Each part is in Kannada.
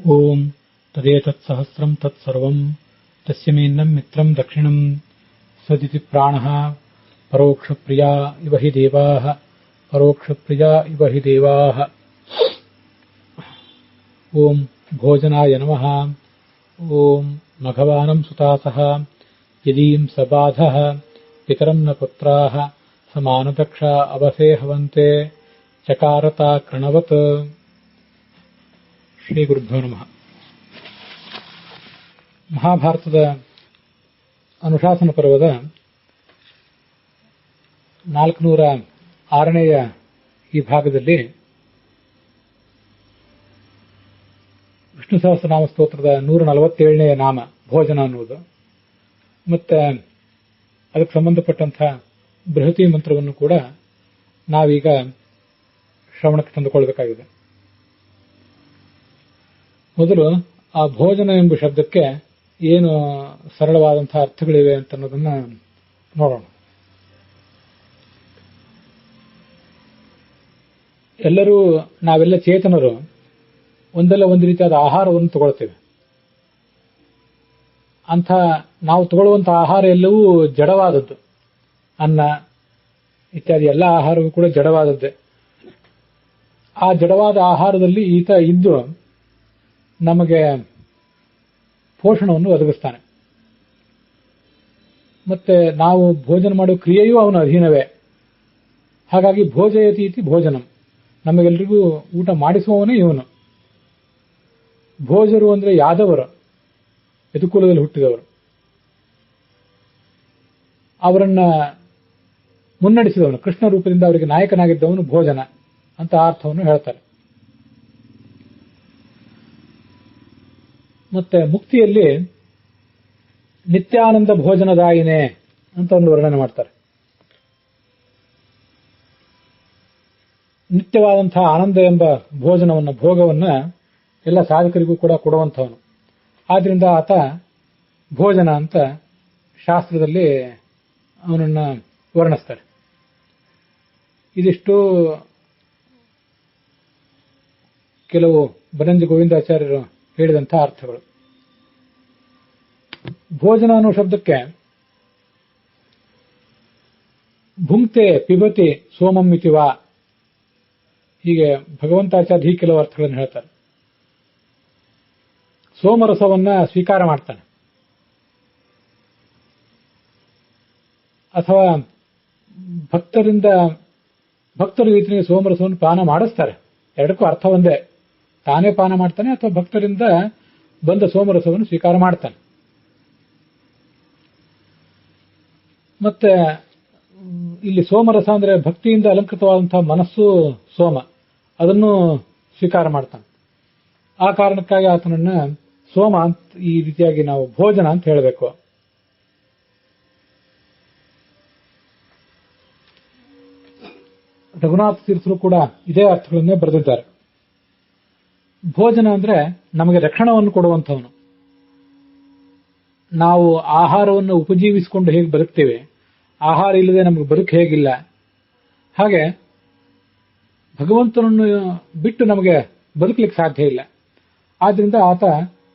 ಓಂ ತದೇತತ್ಸಹಸ್ರಂ ತತ್ಸರ್ವಂ ತಸ್ಯಮೇನ್ನಂ ಮಿತ್ರಂ ದಕ್ಷಿಣಂ ಸದಿತಿ ಪ್ರಾಣಃ ಪರೋಕ್ಷಪ್ರಿಯಾ ಇವ ಹಿ ದೇವಾಃ ಪರೋಕ್ಷಪ್ರಿಯಾ ಇವ ಹಿ ದೇವಾಃ. ಓಂ ಭೋಜನಾಯ ನಮಃ. ಓಂ ಮಘವಾನಂ ಸುತಾಸಃ ಯದೀಂ ಸಬಾಧಃ ಪಿತರಂ ನ ಪುತ್ರಾಃ ಸಮಾನದಕ್ಷ ಅವಸೇ ಹವಂತೆ ಚಕಾರತ ಕೃಣವತ್. ಶ್ರೀ ಗುರುಭ್ಯೋ ನಮಃ. ಮಹಾಭಾರತದ ಅನುಶಾಸನ ಪರ್ವದ 406ನೇಯ ಈ ಭಾಗದಲ್ಲಿ ವಿಷ್ಣು ಸಹಸ್ರನಾಮ ಸ್ತೋತ್ರದ 147ನೇಯ ನಾಮ ಭೋಜನ ಅನ್ನುವುದು ಮತ್ತೆ ಅದಕ್ಕೆ ಸಂಬಂಧಪಟ್ಟಂತಹ ಬೃಹತಿ ಮಂತ್ರವನ್ನು ಕೂಡ ನಾವೀಗ ಶ್ರವಣಕ್ಕೆ ತಂದುಕೊಳ್ಳಬೇಕಾಗಿದೆ. ಮೊದಲು ಆ ಭೋಜನ ಎಂಬ ಶಬ್ದಕ್ಕೆ ಏನು ಸರಳವಾದಂತಹ ಅರ್ಥಗಳಿವೆ ಅಂತ ಅನ್ನೋದನ್ನ ನೋಡೋಣ. ಎಲ್ಲರೂ ನಾವೆಲ್ಲ ಚೇತನರು ಒಂದಲ್ಲ ಒಂದು ರೀತಿಯಾದ ಆಹಾರವನ್ನು ತಗೊಳ್ತೇವೆ. ಅಂಥ ನಾವು ತಗೊಳ್ಳುವಂತಹ ಆಹಾರ ಎಲ್ಲವೂ ಜಡವಾದದ್ದು. ಅನ್ನ ಇತ್ಯಾದಿ ಎಲ್ಲ ಆಹಾರವೂ ಕೂಡ ಜಡವಾದದ್ದೇ. ಆ ಜಡವಾದ ಆಹಾರದಲ್ಲಿ ಈತ ಇದ್ದು ನಮಗೆ ಪೋಷಣವನ್ನು ಒದಗಿಸ್ತಾನೆ. ಮತ್ತೆ ನಾವು ಭೋಜನ ಮಾಡುವ ಕ್ರಿಯೆಯೂ ಅವನ ಅಧೀನವೇ. ಹಾಗಾಗಿ ಭೋಜಯತೀತಿ ಭೋಜನಂ, ನಮಗೆಲ್ಲರಿಗೂ ಊಟ ಮಾಡಿಸುವವನೇ ಇವನು. ಭೋಜರು ಅಂದ್ರೆ ಯಾದವರು, ಯದುಕುಲದಲ್ಲಿ ಹುಟ್ಟಿದವರು. ಅವರನ್ನ ಮುನ್ನಡೆಸಿದವನು, ಕೃಷ್ಣ ರೂಪದಿಂದ ಅವರಿಗೆ ನಾಯಕನಾಗಿದ್ದವನು ಭೋಜನ ಅಂತ ಅರ್ಥವನ್ನು ಹೇಳ್ತಾರೆ. ಮತ್ತೆ ಮುಕ್ತಿಯಲ್ಲಿ ನಿತ್ಯಾನಂದ ಭೋಜನದಾಯಿನೇ ಅಂತ ಒಂದು ವರ್ಣನೆ ಮಾಡ್ತಾರೆ. ನಿತ್ಯವಾದಂತಹ ಆನಂದ ಎಂಬ ಭೋಜನವನ್ನ, ಭೋಗವನ್ನ ಎಲ್ಲ ಸಾಧಕರಿಗೂ ಕೂಡ ಕೊಡುವಂಥವನು. ಆದ್ರಿಂದ ಆತ ಭೋಜನ ಅಂತ ಶಾಸ್ತ್ರದಲ್ಲಿ ಅವನನ್ನ ವರ್ಣಿಸ್ತಾರೆ. ಇದಿಷ್ಟು ಕೆಲವು ಬನಂಜಿ ಗೋವಿಂದಾಚಾರ್ಯರು ಹೇಳಿದಂತಹ ಅರ್ಥಗಳು. ಭೋಜನ ಅನ್ನೋ ಶಬ್ದಕ್ಕೆ ಭುಂಕ್ತೆ ಪಿಬತಿ ಸೋಮಂ ಇತಿವಾ, ಹೀಗೆ ಭಗವಂತಾಚಾರ್ಯ ಹೀಗೆ ಕೆಲವು ಅರ್ಥಗಳನ್ನು ಹೇಳ್ತಾರೆ. ಸೋಮರಸವನ್ನ ಸ್ವೀಕಾರ ಮಾಡ್ತಾನೆ, ಅಥವಾ ಭಕ್ತರು ಈತನಿಗೆ ಸೋಮರಸವನ್ನು ಪಾನ ಮಾಡಿಸ್ತಾರೆ. ಎರಡಕ್ಕೂ ಅರ್ಥ ಒಂದೇ. ತಾನೇ ಪಾನ ಮಾಡ್ತಾನೆ ಅಥವಾ ಭಕ್ತರಿಂದ ಬಂದ ಸೋಮರಸವನ್ನು ಸ್ವೀಕಾರ ಮಾಡ್ತಾನೆ. ಮತ್ತೆ ಇಲ್ಲಿ ಸೋಮರಸ ಅಂದ್ರೆ ಭಕ್ತಿಯಿಂದ ಅಲಂಕೃತವಾದಂತಹ ಮನಸ್ಸು ಸೋಮ, ಅದನ್ನು ಸ್ವೀಕಾರ ಮಾಡ್ತಾನೆ. ಆ ಕಾರಣಕ್ಕಾಗಿ ಆತನನ್ನ ಸೋಮ ಅಂತ ಈ ರೀತಿಯಾಗಿ ನಾವು ಭೋಜನ ಅಂತ ಹೇಳಬೇಕು. ರಘುನಾಥ ತೀರ್ಥರು ಕೂಡ ಇದೇ ಅರ್ಥಗಳನ್ನೇ ಬರೆದಿದ್ದಾರೆ. ಭೋಜನ ಅಂದ್ರೆ ನಮಗೆ ರಕ್ಷಣವನ್ನು ಕೊಡುವಂಥವನು. ನಾವು ಆಹಾರವನ್ನು ಉಪಜೀವಿಸಿಕೊಂಡು ಹೇಗೆ ಬದುಕ್ತೇವೆ, ಆಹಾರ ಇಲ್ಲದೆ ನಮಗೆ ಬದುಕು ಹೇಗಿಲ್ಲ, ಹಾಗೆ ಭಗವಂತನನ್ನು ಬಿಟ್ಟು ನಮಗೆ ಬದುಕಲಿಕ್ಕೆ ಸಾಧ್ಯ ಇಲ್ಲ. ಆದ್ರಿಂದ ಆತ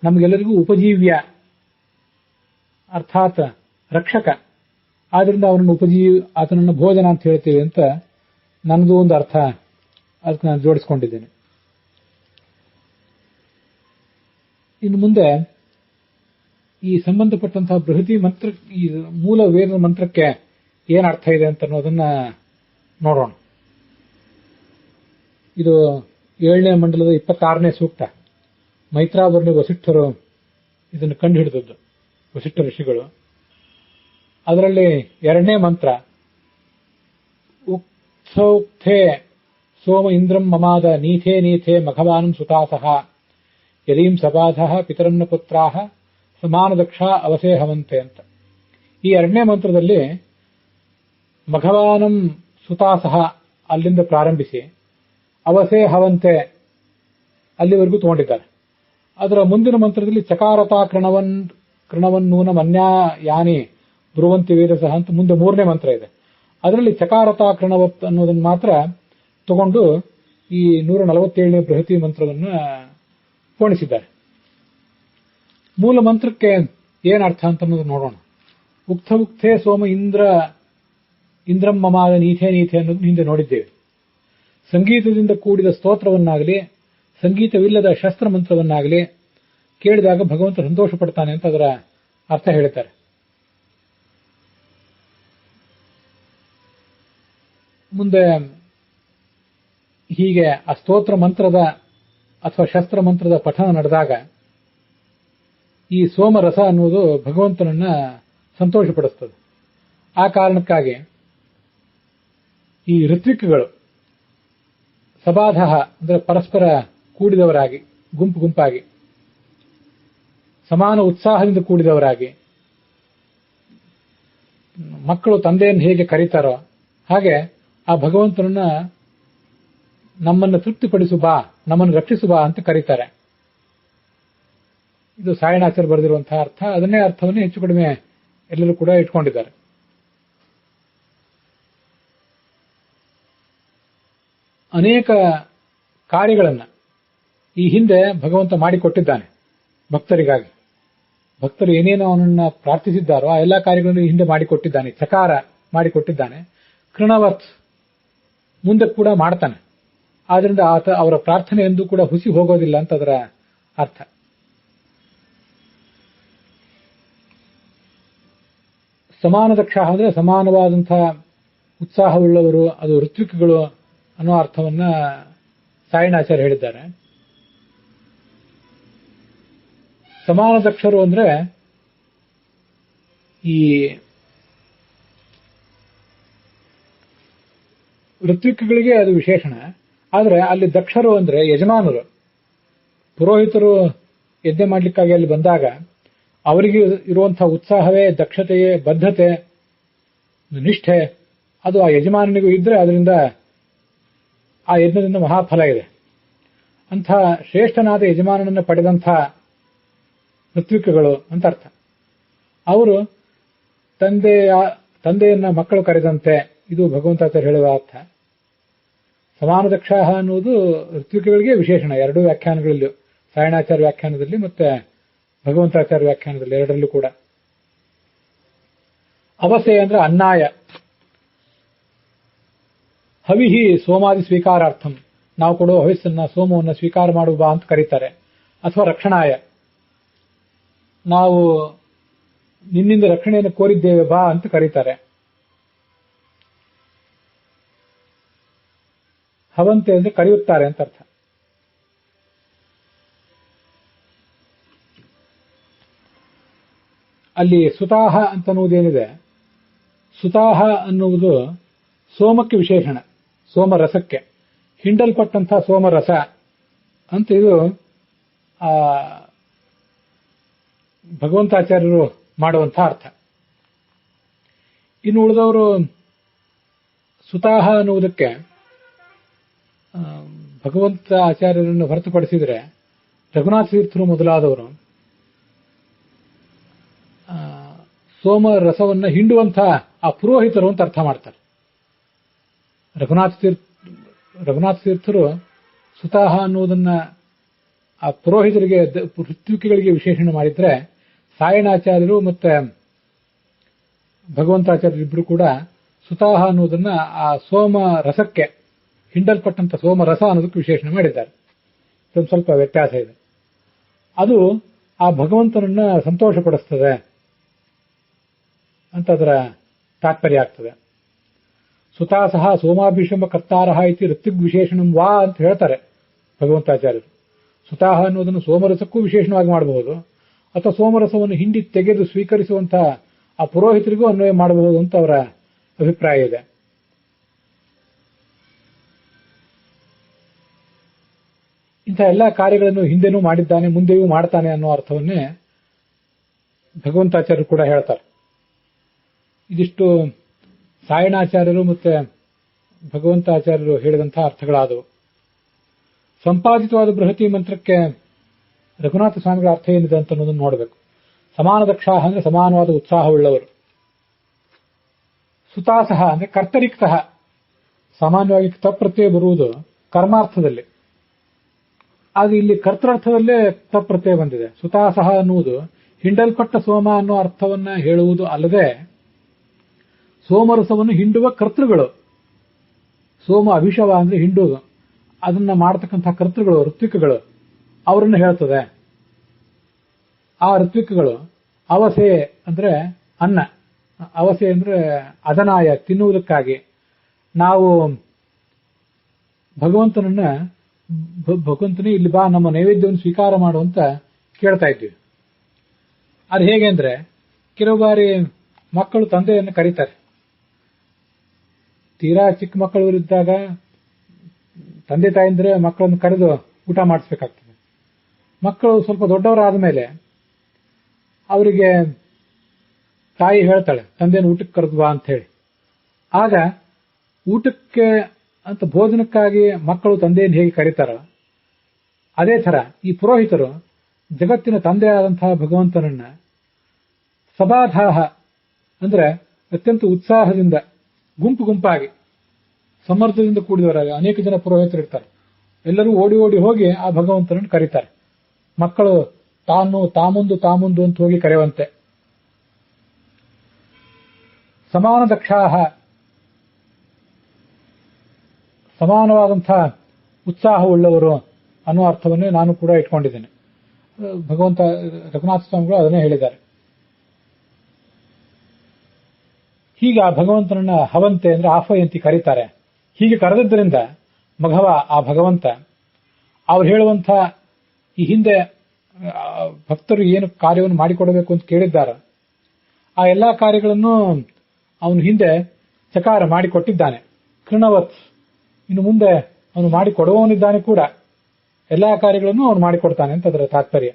ನಮಗೆಲ್ಲರಿಗೂ ಉಪಜೀವ್ಯ, ಅರ್ಥಾತ್ ರಕ್ಷಕ. ಆದ್ರಿಂದ ಆತನನ್ನು ಭೋಜನ ಅಂತ ಹೇಳ್ತೀವಿ ಅಂತ ನನ್ನದು ಒಂದು ಅರ್ಥ, ಅದಕ್ಕೆ ನಾನು ಜೋಡಿಸ್ಕೊಂಡಿದ್ದೇನೆ. ಇನ್ನು ಮುಂದೆ ಈ ಸಂಬಂಧಪಟ್ಟಂತಹ ಬೃಹತಿ ಮಂತ್ರ, ಈ ಮೂಲ ವೇದ ಮಂತ್ರಕ್ಕೆ ಏನು ಅರ್ಥ ಇದೆ ಅಂತ ಅನ್ನೋದನ್ನ ನೋಡೋಣ. ಇದು 7ನೇ ಮಂಡಲದ 26ನೇ ಸೂಕ್ತ. ಮೈತ್ರಾವರ್ಣಿ ವಸಿಷ್ಠರು ಇದನ್ನು ಕಂಡು ಹಿಡಿದದ್ದು, ವಸಿಷ್ಠ ಋಷಿಗಳು. ಅದರಲ್ಲಿ 2ನೇ ಮಂತ್ರ ಉಕ್ಥೌಕ್ಥೇ ಸೋಮ ಇಂದ್ರಂ ಮಮಾದ ನೀಥೇ ನೀಥೇ ಮಘವಾನಂ ಸುತಾಸಃ ಯದೀಂ ಸಬಾಧಃ ಪಿತರಂ ನ ಪುತ್ರಾಃ ಸಮಾನದಕ್ಷ ಅವಸೇ ಹವಂತೆ ಅಂತ. ಈ 2ನೇ ಮಂತ್ರದಲ್ಲಿ ಮಘವಾನಂ ಸುತಾಸಃ ಅಲ್ಲಿಂದ ಪ್ರಾರಂಭಿಸಿ ಅವಸೇ ಹವಂತೆ ಅಲ್ಲಿವರೆಗೂ ತಗೊಂಡಿದ್ದಾರೆ. ಅದರ ಮುಂದಿನ ಮಂತ್ರದಲ್ಲಿ ಚಕಾರತಾ ಕೃಣವನ್ನೂನ ಮನ್ಯಾ ಯಾನಿ ಬ್ರುವಂತಿ ವೇದಸಃ ಅಂತ ಮುಂದೆ 3ನೇ ಮಂತ್ರ ಇದೆ. ಅದರಲ್ಲಿ ಚಕಾರತಾ ಕೃಣವತ್ ಅನ್ನೋದನ್ನು ಮಾತ್ರ ತಗೊಂಡು ಈ 147ನೇ ಬೃಹತಿ ಮಂತ್ರವನ್ನು ಪೋಣಿಸಿದ್ದಾರೆ. ಮೂಲ ಮಂತ್ರಕ್ಕೆ ಏನ್ ಅರ್ಥ ಅಂತ ನೋಡೋಣ. ಉಕ್ತ ಉಕ್ತೇ ಸೋಮ ಇಂದ್ರಂ ಮಮಾದ ನೀಥೇ ನೀಥೆ ಅನ್ನೋದು ಹಿಂದೆ ನೋಡಿದ್ದೇವೆ. ಸಂಗೀತದಿಂದ ಕೂಡಿದ ಸ್ತೋತ್ರವನ್ನಾಗಲಿ ಸಂಗೀತವಿಲ್ಲದ ಶಸ್ತ್ರ ಮಂತ್ರವನ್ನಾಗಲಿ ಕೇಳಿದಾಗ ಭಗವಂತ ಸಂತೋಷ ಪಡ್ತಾನೆ ಅಂತ ಅದರ ಅರ್ಥ ಹೇಳ್ತಾರೆ. ಮುಂದೆ ಹೀಗೆ ಆ ಸ್ತೋತ್ರ ಮಂತ್ರದ ಅಥವಾ ಶಸ್ತ್ರ ಮಂತ್ರದ ಪಠನ ನಡೆದಾಗ ಈ ಸೋಮರಸ ಅನ್ನುವುದು ಭಗವಂತನನ್ನ ಸಂತೋಷಪಡಿಸ್ತದೆ. ಆ ಕಾರಣಕ್ಕಾಗಿ ಈ ಋತ್ವಿಕ್ಗಳು ಸಬಾಧ ಅಂದರೆ ಪರಸ್ಪರ ಕೂಡಿದವರಾಗಿ ಗುಂಪು ಗುಂಪಾಗಿ ಸಮಾನ ಉತ್ಸಾಹದಿಂದ ಕೂಡಿದವರಾಗಿ ಮಕ್ಕಳು ತಂದೆಯನ್ನು ಹೇಗೆ ಕರೀತಾರೋ ಹಾಗೆ ಆ ಭಗವಂತನನ್ನ ನಮ್ಮನ್ನು ತೃಪ್ತಿಪಡಿಸು ಬಾ, ನಮ್ಮನ್ನು ರಕ್ಷಿಸು ಬಾ ಅಂತ ಕರೀತಾರೆ. ಇದು ಸಾಯಣಾಚಾರ್ಯ ಬರೆದಿರುವಂತಹ ಅರ್ಥ. ಅದನ್ನೇ ಅರ್ಥವನ್ನು ಹೆಚ್ಚು ಕಡಿಮೆ ಎಲ್ಲರೂ ಕೂಡ ಇಟ್ಕೊಂಡಿದ್ದಾರೆ. ಅನೇಕ ಕಾರ್ಯಗಳನ್ನ ಈ ಹಿಂದೆ ಭಗವಂತ ಮಾಡಿಕೊಟ್ಟಿದ್ದಾನೆ ಭಕ್ತರಿಗಾಗಿ. ಭಕ್ತರು ಏನೇನೋ ಅವನನ್ನ ಪ್ರಾರ್ಥಿಸಿದ್ದಾರೋ ಆ ಎಲ್ಲಾ ಕಾರ್ಯಗಳನ್ನು ಈ ಹಿಂದೆ ಮಾಡಿಕೊಟ್ಟಿದ್ದಾನೆ. ಚಕಾರ ಮಾಡಿಕೊಟ್ಟಿದ್ದಾನೆ. ಕೃಣವತ್ ಮುಂದೆ ಕೂಡ ಮಾಡ್ತಾನೆ. ಆದ್ರಿಂದ ಆತ ಅವರ ಪ್ರಾರ್ಥನೆ ಎಂದೂ ಕೂಡ ಹುಸಿ ಹೋಗೋದಿಲ್ಲ ಅಂತ ಅದರ ಅರ್ಥ. ಸಮಾನ ದಕ್ಷ ಅಂದ್ರೆ ಸಮಾನವಾದಂತಹ ಉತ್ಸಾಹವುಳ್ಳವರು, ಅದು ಋತ್ವಿಕ್ಗಳು ಅನ್ನೋ ಅರ್ಥವನ್ನ ಸಾಯಣಾಚಾರ್ಯ ಹೇಳಿದ್ದಾರೆ. ಸಮಾನ ದಕ್ಷರು ಅಂದ್ರೆ ಈ ಋತ್ವಿಕ್ಗಳಿಗೆ ಅದು ವಿಶೇಷಣ. ಆದ್ರೆ ಅಲ್ಲಿ ದಕ್ಷರು ಅಂದ್ರೆ ಯಜಮಾನರು, ಪುರೋಹಿತರು ಯಜ್ಞ ಮಾಡ್ಲಿಕ್ಕಾಗಿ ಅಲ್ಲಿ ಬಂದಾಗ ಅವರಿಗೆ ಇರುವಂತಹ ಉತ್ಸಾಹವೇ, ದಕ್ಷತೆಯೇ, ಬದ್ಧತೆ, ನಿಷ್ಠೆ ಅದು ಆ ಯಜಮಾನನಿಗೂ ಇದ್ರೆ ಅದರಿಂದ ಆ ಯಜ್ಞದಿಂದ ಮಹಾಫಲ ಇದೆ. ಅಂಥ ಶ್ರೇಷ್ಠನಾದ ಯಜಮಾನನನ್ನು ಪಡೆದಂಥ ಋತ್ವಿಕ್ಗಳು ಅಂತ ಅರ್ಥ. ಅವರು ತಂದೆಯನ್ನ ಮಕ್ಕಳು ಕರೆದಂತೆ, ಇದು ಭಗವಂತಾಚಾರ್ಯ ಹೇಳುವ ಅರ್ಥ. ಸಮಾನ ದಕ್ಷ ಅನ್ನುವುದು ಋತ್ವಿಕ್ಗಳಿಗೆ ವಿಶೇಷಣ. ಎರಡೂ ವ್ಯಾಖ್ಯಾನಗಳಲ್ಲೂ, ಸಾಯಣಾಚಾರ್ಯ ವ್ಯಾಖ್ಯಾನದಲ್ಲಿ ಮತ್ತೆ ಭಗವಂತಾಚಾರ್ಯ ವ್ಯಾಖ್ಯಾನದಲ್ಲಿ, ಎರಡರಲ್ಲೂ ಕೂಡ. ಅವಸೆ ಅಂದ್ರೆ ಅನ್ನಾಯ, ಹವಿಹಿ ಸೋಮಾದಿ ಸ್ವೀಕಾರಾರ್ಥಂ, ನಾವು ಕೊಡುವ ಹವಿಸ್ಸನ್ನ ಸೋಮವನ್ನು ಸ್ವೀಕಾರ ಮಾಡುವ ಬಾ ಅಂತ ಕರೀತಾರೆ. ಅಥವಾ ರಕ್ಷಣಾಯ, ನಾವು ನಿನ್ನಿಂದ ರಕ್ಷಣೆಯನ್ನು ಕೋರಿದ್ದೇವೆ ಬಾ ಅಂತ ಕರೀತಾರೆ. ಹವಂತೆ ಅಂದ್ರೆ ಕರೆಯುತ್ತಾರೆ ಅಂತ ಅರ್ಥ. ಅಲ್ಲಿ ಸುತಾಹ ಅಂತನ್ನುವುದೇನಿದೆ, ಸುತಾಹ ಅನ್ನುವುದು ಸೋಮಕ್ಕೆ ವಿಶೇಷಣ, ಸೋಮರಸಕ್ಕೆ, ಹಿಂಡಲ್ಪಟ್ಟಂತಹ ಸೋಮರಸ ಅಂತ ಇದು ಭಗವಂತಾಚಾರ್ಯರು ಮಾಡುವಂತಹ ಅರ್ಥ. ಇನ್ನು ಉಳಿದವರು ಸುತಾಹ ಅನ್ನುವುದಕ್ಕೆ ಭಗವಂತ ಆಚಾರ್ಯರನ್ನು ಹೊರತುಪಡಿಸಿದರೆ ರಘುನಾಥ ತೀರ್ಥರು ಮೊದಲಾದವರು ಸೋಮರಸವನ್ನು ಹಿಂಡುವಂತಹ ಆ ಪುರೋಹಿತರು ಅಂತ ಅರ್ಥ ಮಾಡ್ತಾರೆ. ರಘುನಾಥ ತೀರ್ಥರು ಸುತಾಹ ಅನ್ನುವುದನ್ನ ಆ ಪುರೋಹಿತರಿಗೆ, ಋತ್ವಿಕ್ಗಳಿಗೆ ವಿಶೇಷಣ ಮಾಡಿದ್ರೆ, ಸಾಯಣಾಚಾರ್ಯರು ಮತ್ತೆ ಭಗವಂತಾಚಾರ್ಯರಿಬ್ಬರು ಕೂಡ ಸುತಾಹ ಅನ್ನುವುದನ್ನ ಆ ಸೋಮ ರಸಕ್ಕೆ, ಹಿಂಡಲ್ಪಟ್ಟಂತ ಸೋಮರಸ ಅನ್ನೋದಕ್ಕೆ ವಿಶೇಷಣ ಮಾಡಿದ್ದಾರೆ. ಸ್ವಲ್ಪ ವ್ಯತ್ಯಾಸ ಇದೆ. ಅದು ಆ ಭಗವಂತನನ್ನ ಸಂತೋಷಪಡಿಸ್ತದೆ ಅಂತ ಅದರ ತಾತ್ಪರ್ಯ ಆಗ್ತದೆ. ಸುತಾಸಹ ಸೋಮಾಭಿಷಮ ಕರ್ತಾರಹ ಇತಿ ಋತ್ವಿಗ್ ವಿಶೇಷಣಂ ವಾ ಅಂತ ಹೇಳ್ತಾರೆ ಭಗವಂತಾಚಾರ್ಯರು. ಸುತಾಹ ಅನ್ನೋದನ್ನು ಸೋಮರಸಕ್ಕೂ ವಿಶೇಷಣವಾಗಿ ಮಾಡಬಹುದು, ಅಥವಾ ಸೋಮರಸವನ್ನು ಹಿಂಡಿ ತೆಗೆದು ಸ್ವೀಕರಿಸುವಂತಹ ಆ ಪುರೋಹಿತರಿಗೂ ಅನ್ವಯ ಮಾಡಬಹುದು ಅಂತ ಅವರ ಅಭಿಪ್ರಾಯ ಇದೆ. ಇಂಥ ಎಲ್ಲ ಕಾರ್ಯಗಳನ್ನು ಹಿಂದೆನೂ ಮಾಡಿದ್ದಾನೆ, ಮುಂದೆಯೂ ಮಾಡ್ತಾನೆ ಅನ್ನೋ ಅರ್ಥವನ್ನೇ ಭಗವಂತಾಚಾರ್ಯರು ಕೂಡ ಹೇಳ್ತಾರೆ. ಇದಿಷ್ಟು ಸಾಯಣಾಚಾರ್ಯರು ಮತ್ತೆ ಭಗವಂತಾಚಾರ್ಯರು ಹೇಳಿದಂತಹ ಅರ್ಥಗಳಾದವು. ಸಂಪಾದಿತವಾದ ಬೃಹತಿ ಮಂತ್ರಕ್ಕೆ ರಘುನಾಥ ಸ್ವಾಮಿಗಳ ಅರ್ಥ ಏನಿದೆ ಅಂತ ಅನ್ನೋದನ್ನು ನೋಡಬೇಕು. ಸಮಾನ ದಕ್ಷ ಅಂದ್ರೆ ಸಮಾನವಾದ ಉತ್ಸಾಹವುಳ್ಳವರು. ಸುತಾಸಹ ಅಂದ್ರೆ ಕರ್ತರಿಕ್ತಃ, ಸಾಮಾನ್ಯವಾಗಿ ತಪ್ರತ್ಯಯ ಬರುವುದು ಕರ್ಮಾರ್ಥದಲ್ಲಿ, ಆದ್ರೆ ಇಲ್ಲಿ ಕರ್ತೃರ್ಥದಲ್ಲೇ ತಪ್ರತ್ಯಯ ಬಂದಿದೆ. ಸುತಾಸಹ ಅನ್ನುವುದು ಹಿಂಡಲ್ಪಟ್ಟ ಸೋಮ ಅನ್ನೋ ಅರ್ಥವನ್ನ ಹೇಳುವುದು ಅಲ್ಲದೆ ಸೋಮರಸವನ್ನು ಹಿಂಡುವ ಕರ್ತೃಗಳು, ಸೋಮ ಅಭಿಷವ ಅಂದ್ರೆ ಹಿಂಡುವುದು, ಅದನ್ನ ಮಾಡತಕ್ಕಂಥ ಕರ್ತೃಗಳು, ಋತ್ವಿಕಗಳು, ಅವರನ್ನು ಹೇಳ್ತದೆ. ಆ ಋತ್ವಿಕಗಳು ಅವಸೆ ಅಂದ್ರೆ ಅನ್ನ, ಅವಸೆ ಅಂದ್ರೆ ಅದನಾಯ, ತಿನ್ನುವುದಕ್ಕಾಗಿ ನಾವು ಭಗವಂತನೇ ಇಲ್ಲಿ ಬಾ ನಮ್ಮ ನೈವೇದ್ಯವನ್ನು ಸ್ವೀಕಾರ ಮಾಡುವಂತ ಕೇಳ್ತಾ ಇದ್ವಿ. ಅದು ಹೇಗೆ ಅಂದ್ರೆ, ಕೆಲವು ಬಾರಿ ಮಕ್ಕಳು ತಂದೆಯನ್ನು ಕರೀತಾರೆ. ತೀರಾ ಚಿಕ್ಕ ಮಕ್ಕಳು ಇದ್ದಾಗ ತಂದೆ ತಾಯಿಂದ್ರೆ ಮಕ್ಕಳನ್ನು ಕರೆದು ಊಟ ಮಾಡಿಸ್ಬೇಕಾಗ್ತದೆ. ಮಕ್ಕಳು ಸ್ವಲ್ಪ ದೊಡ್ಡವರಾದ ಮೇಲೆ ಅವರಿಗೆ ತಾಯಿ ಹೇಳ್ತಾಳೆ ತಂದೆಯನ್ನು ಊಟಕ್ಕೆ ಕರೆದು ಬಾ ಅಂತ ಹೇಳಿ. ಆಗ ಊಟಕ್ಕೆ ಅಂತ ಭೋಜನಕ್ಕಾಗಿ ಮಕ್ಕಳು ತಂದೆಯನ್ನು ಹೇಗೆ ಕರೀತಾರೋ ಅದೇ ತರ ಈ ಪುರೋಹಿತರು ಜಗತ್ತಿನ ತಂದೆಯಾದಂತಹ ಭಗವಂತನನ್ನ ಸಭಾಧಾಹ ಅಂದ್ರೆ ಅತ್ಯಂತ ಉತ್ಸಾಹದಿಂದ ಗುಂಪು ಗುಂಪಾಗಿ ಸಮರ್ಥದಿಂದ ಕೂಡಿದವರಾಗಿ ಅನೇಕ ಜನ ಪುರೋಹಿತರು ಇರ್ತಾರೆ. ಎಲ್ಲರೂ ಓಡಿ ಓಡಿ ಹೋಗಿ ಆ ಭಗವಂತನನ್ನು ಕರೀತಾರೆ. ಮಕ್ಕಳು ತಾಮುಂದು ಅಂತ ಹೋಗಿ ಕರೆಯುವಂತೆ. ಸಮಾನ ದಕ್ಷಾಹ, ಸಮಾನವಾದಂತಹ ಉತ್ಸಾಹವುಳ್ಳವರು ಅನ್ನೋ ಅರ್ಥವನ್ನೇ ನಾನು ಕೂಡ ಇಟ್ಕೊಂಡಿದ್ದೇನೆ. ಭಗವಂತ ರಘುನಾಥ ಸ್ವಾಮಿಗಳು ಅದನ್ನೇ ಹೇಳಿದ್ದಾರೆ. ಹೀಗೆ ಆ ಭಗವಂತನನ್ನ ಹವಂತೆ ಅಂದ್ರೆ ಆಹ್ವಯಂತಿ ಕರೀತಾರೆ. ಹೀಗೆ ಕರೆದಿದ್ದರಿಂದ ಮಘವ ಆ ಭಗವಂತ ಅವ್ರು ಹೇಳುವಂಥ ಈ ಹಿಂದೆ ಭಕ್ತರು ಏನು ಕಾರ್ಯವನ್ನು ಮಾಡಿಕೊಡಬೇಕು ಅಂತ ಕೇಳಿದ್ದಾರೆ ಆ ಎಲ್ಲಾ ಕಾರ್ಯಗಳನ್ನು ಅವನು ಹಿಂದೆ ಚಕಾರ ಮಾಡಿಕೊಟ್ಟಿದ್ದಾನೆ. ಕೃಣವತ್, ಇನ್ನು ಮುಂದೆ ಅವನು ಮಾಡಿಕೊಡುವವನಿದ್ದಾನೆ ಕೂಡ. ಎಲ್ಲಾ ಕಾರ್ಯಗಳನ್ನು ಅವನು ಮಾಡಿಕೊಡ್ತಾನೆ ಅಂತ ಅದರ ತಾತ್ಪರ್ಯ.